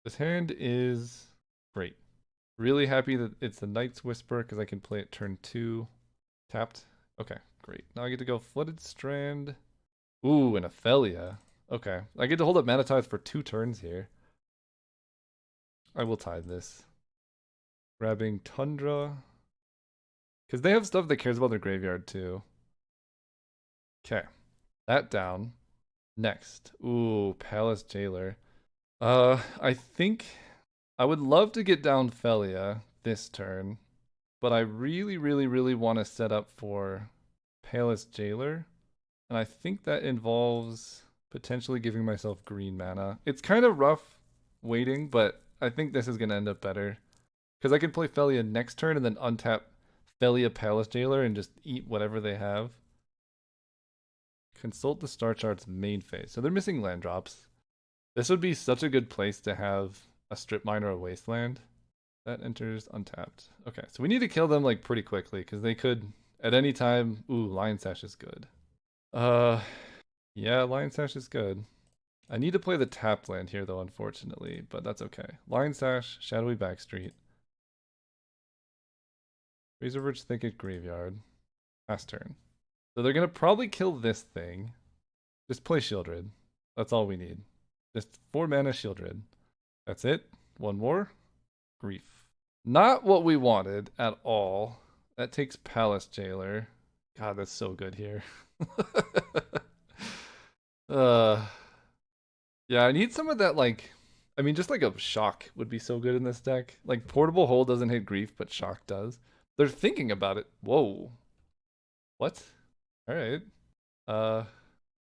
A: This hand is great. Really happy that it's a Knight's Whisper because I can play it turn 2. Tapped. Okay, great. Now I get to go Flooded Strand. Ooh, and Ophelia. Okay. I get to hold up Mana Tithe for 2 turns here. I will tithe this. Grabbing Tundra. Because they have stuff that cares about their graveyard too. Okay. That down. Next. Ooh, Palace Jailer. I think I would love to get down Felia this turn, but I really, really, really want to set up for Palace Jailer. And I think that involves potentially giving myself green mana. It's kind of rough waiting, but I think this is going to end up better. Because I can play Felia next turn and then untap Felia Palace Jailer and just eat whatever they have. Consult the Star Chart's main phase. So they're missing land drops. This would be such a good place to have a Strip Mine or a Wasteland. That enters untapped. Okay, so we need to kill them like pretty quickly because they could at any time. Ooh, Lion Sash is good. Yeah, Lion Sash is good. I need to play the tapped land here though, unfortunately, but that's okay. Lion Sash, Shadowy Backstreet. Razorverge Thicket Graveyard. Last turn. So they're gonna probably kill this thing. Just play Shieldred. That's all we need. Just 4 mana Shieldred. That's it. One more. Grief. Not what we wanted at all. That takes Palace Jailer. God, that's so good here. Yeah, I need some of that, like, I mean, just like a Shock would be so good in this deck. Like, Portable Hole doesn't hit Grief, but Shock does. They're thinking about it. Whoa. What? Alright.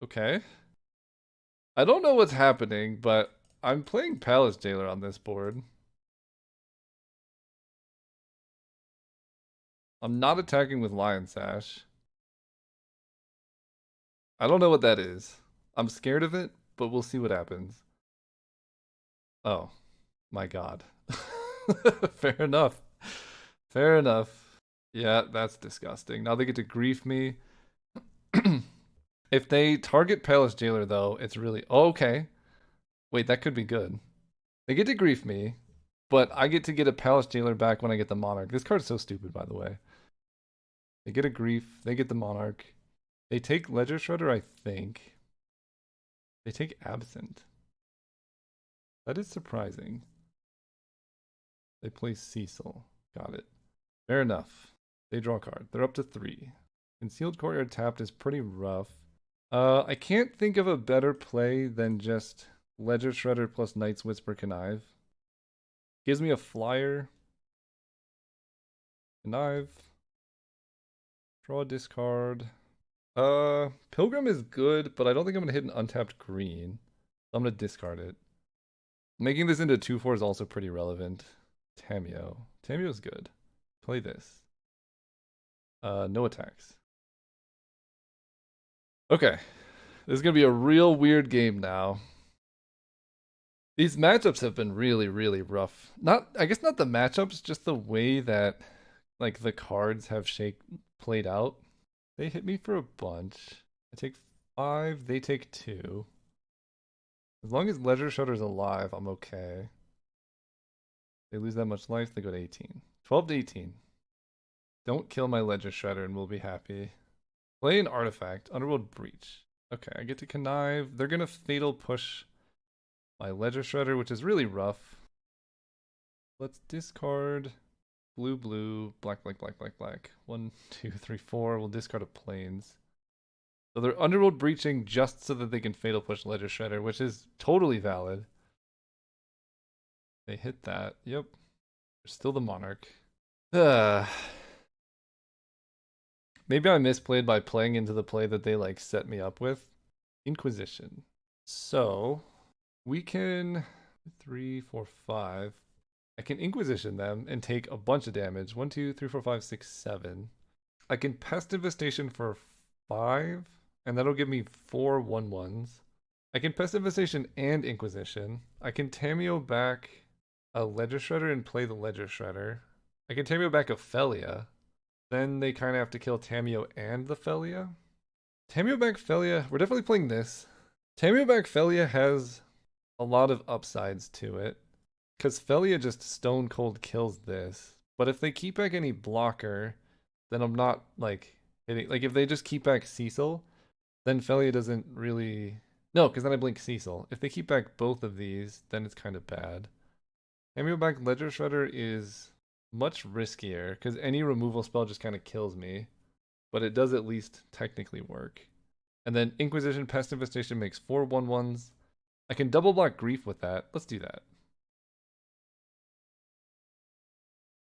A: Okay. I don't know what's happening, but I'm playing Palace Jailer on this board. I'm not attacking with Lion Sash. I don't know what that is. I'm scared of it, but we'll see what happens. Oh, my God. Fair enough. Fair enough. Yeah, that's disgusting. Now they get to grief me. If they target Palace Jailer, though, it's really... Oh, okay. Wait, that could be good. They get to grief me, but I get to get a Palace Jailer back when I get the Monarch. This card's so stupid, by the way. They get a grief. They get the Monarch. They take Ledger Shredder, I think. They take Absent. That is surprising. They play Cecil. Got it. Fair enough. They draw a card. They're up to 3. Concealed Courtyard tapped is pretty rough. I can't think of a better play than just Ledger Shredder plus Knight's Whisper Connive. Gives me a flyer. Connive. Draw a discard. Pilgrim is good, but I don't think I'm going to hit an untapped green. So I'm going to discard it. Making this into 2/4 is also pretty relevant. Tameo. Tameo's good. Play this. No attacks. Okay. This is gonna be a real weird game now. These matchups have been really, really rough. Not, I guess not the matchups, just the way that like the cards have played out. They hit me for a bunch. I take 5, they take 2. As long as Ledger Shutter's alive, I'm okay. They lose that much life, they go to 18. 12 to 18. Don't kill my Ledger Shredder and we'll be happy. Play an artifact, Underworld Breach. Okay, I get to connive. They're gonna fatal push my Ledger Shredder, which is really rough. Let's discard blue, blue, black, black, black, black, black. 1, 2, 3, 4. We'll discard a plains. So they're Underworld breaching just so that they can fatal push Ledger Shredder, which is totally valid. They hit that. Yep. They're still the Monarch. Maybe I misplayed by playing into the play that they like set me up with. Inquisition. So we can 3, 4, 5. I can Inquisition them and take a bunch of damage. 1, 2, 3, 4, 5, 6, 7. I can Pest Infestation for 5, and that'll give me 4 1/1s. I can Pest Infestation and Inquisition. I can Tameo back a Ledger Shredder and play the Ledger Shredder. I can Tameo back a Felia. Then they kind of have to kill Tameo and the Felia. Tameo back Felia, we're definitely playing this. Tameo back Felia has a lot of upsides to it. Because Felia just stone cold kills this. But if they keep back any blocker, then I'm not like hitting. Like if they just keep back Cecil, then Felia doesn't really. No, because then I blink Cecil. If they keep back both of these, then it's kind of bad. Tameo back Ledger Shredder is much riskier because any removal spell just kind of kills me. But it does at least technically work. And then Inquisition Pest Infestation makes 4 1/1s. I can double block Grief with that. Let's do that.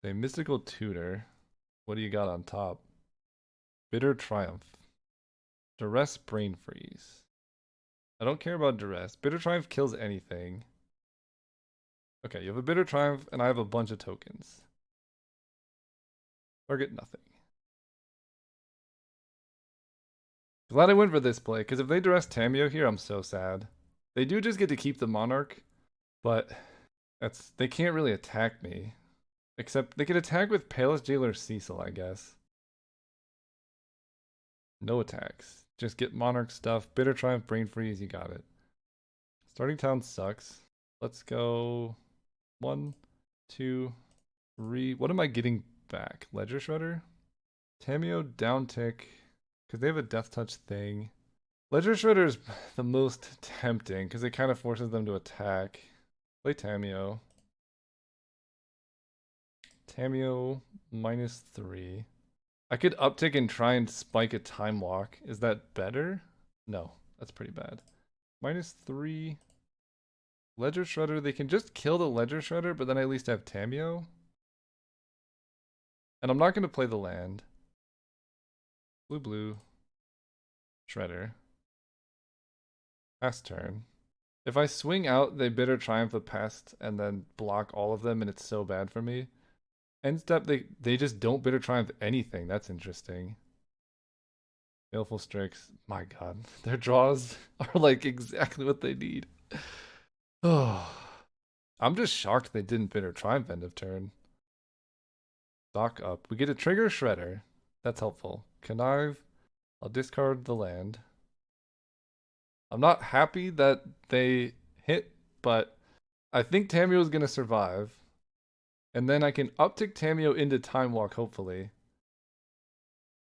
A: A Mystical Tutor. What do you got on top? Bitter Triumph. Duress Brain Freeze. I don't care about Duress. Bitter Triumph kills anything. Okay, you have a Bitter Triumph, and I have a bunch of tokens. Target nothing. Glad I went for this play, because if they Duress Tameo here, I'm so sad. They do just get to keep the Monarch, but they can't really attack me. Except they could attack with Palace Jailer Cecil, I guess. No attacks. Just get Monarch stuff. Bitter Triumph, Brain Freeze, you got it. Starting town sucks. Let's go 1, 2, 3. What am I getting back? Ledger Shredder? Tameo down tick. Because they have a Death Touch thing. Ledger Shredder is the most tempting because it kind of forces them to attack. Play Tameo. Tameo -3. I could uptick and try and spike a Time Walk. Is that better? No, that's pretty bad. -3. Ledger Shredder. They can just kill the Ledger Shredder, but then I at least have Tameo. And I'm not going to play the land. Blue, blue. Shredder. Pass turn. If I swing out, they Bitter Triumph the Pest and then block all of them, and it's so bad for me. End step, they just don't Bitter Triumph anything. That's interesting. Baleful Strix. My god. Their draws are like exactly what they need. Oh. I'm just shocked they didn't Bitter Triumph end of turn. Stock up. We get a trigger Shredder. That's helpful. Connive. I'll discard the land. I'm not happy that they hit, but I think Tameo is going to survive. And then I can uptick Tameo into Time Walk, hopefully.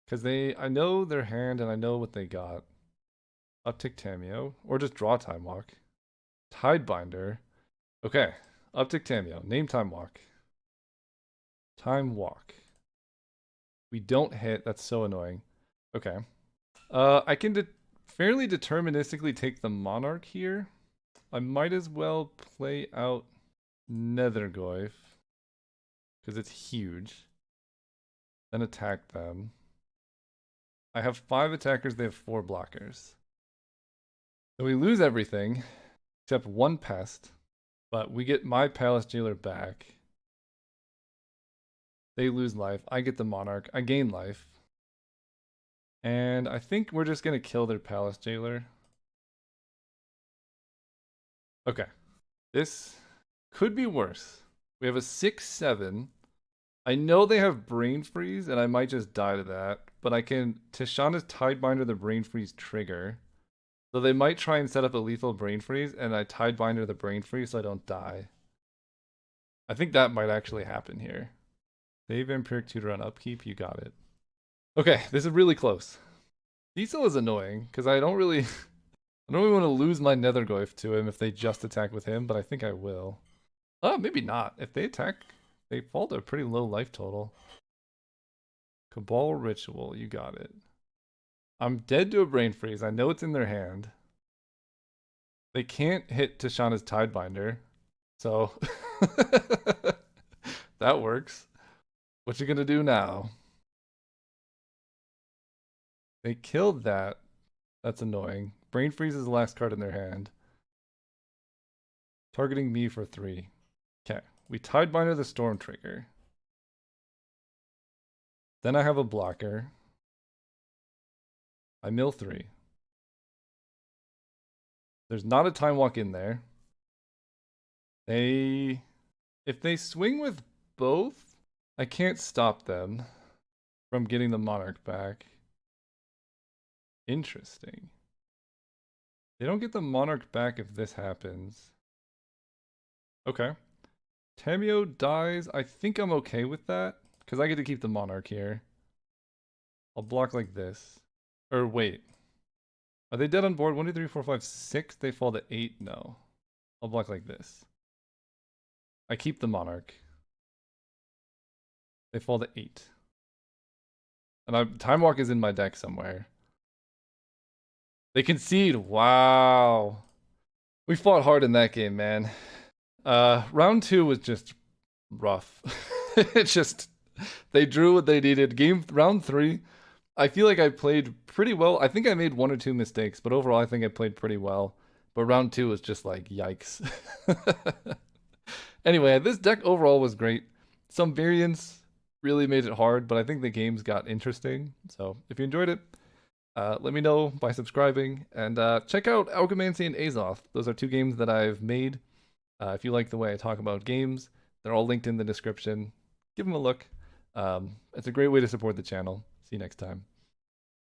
A: Because I know their hand and I know what they got. Uptick Tameo. Or just draw Time Walk. Tidebinder. Okay. Uptick Tameo. Name Time Walk. Time Walk. We don't hit. That's so annoying. Okay. I can fairly deterministically take the Monarch here. I might as well play out Nethergoyf. Because it's huge. Then attack them. I have 5 attackers, they have 4 blockers. So we lose everything, except 1 pest. But we get my Palace Jailer back. They lose life. I get the Monarch. I gain life. And I think we're just going to kill their palace jailer. Okay. This could be worse. We have a 6-7. I know they have brain freeze, and I might just die to that. But I can Tishana's Tidebinder the brain freeze trigger. So they might try and set up a lethal brain freeze, and I Tidebinder the brain freeze so I don't die. I think that might actually happen here. Save Vampiric Tutor on upkeep, you got it. Okay, this is really close. Diesel is annoying, because I don't really want to lose my Netherglyph to him if they just attack with him, but I think I will. Maybe not. If they attack, they fall to a pretty low life total. Cabal Ritual, you got it. I'm dead to a brain freeze. I know it's in their hand. They can't hit Tishana's Tidebinder, so that works. What you gonna do now? They killed that. That's annoying. Brain freeze is the last card in their hand. Targeting me for 3. Okay, we Tidebinder the Storm Trigger. Then I have a blocker. I mill 3. There's not a Time Walk in there. If they swing with both, I can't stop them from getting the Monarch back. Interesting. They don't get the Monarch back if this happens. Okay. Tamio dies. I think I'm okay with that, because I get to keep the Monarch here. I'll block like this. Or wait. Are they dead on board? 1, 2, 3, 4, 5, 6. They fall to 8? No. I'll block like this. I keep the Monarch. They fall to 8. And Time Walk is in my deck somewhere. They concede. Wow. We fought hard in that game, man. Round 2 was just rough. It's just they drew what they needed. Round 3, I feel like I played pretty well. I think I made 1 or 2 mistakes, but overall I think I played pretty well. But round 2 was just like yikes. Anyway, this deck overall was great. Some variants really made it hard, but I think the games got interesting. So if you enjoyed it, let me know by subscribing, and check out Alchemancey and Azoth. Those are 2 games that I've made. If you like the way I talk about games, they're all linked in the description. Give them a look. It's a great way to support the channel. See you next time.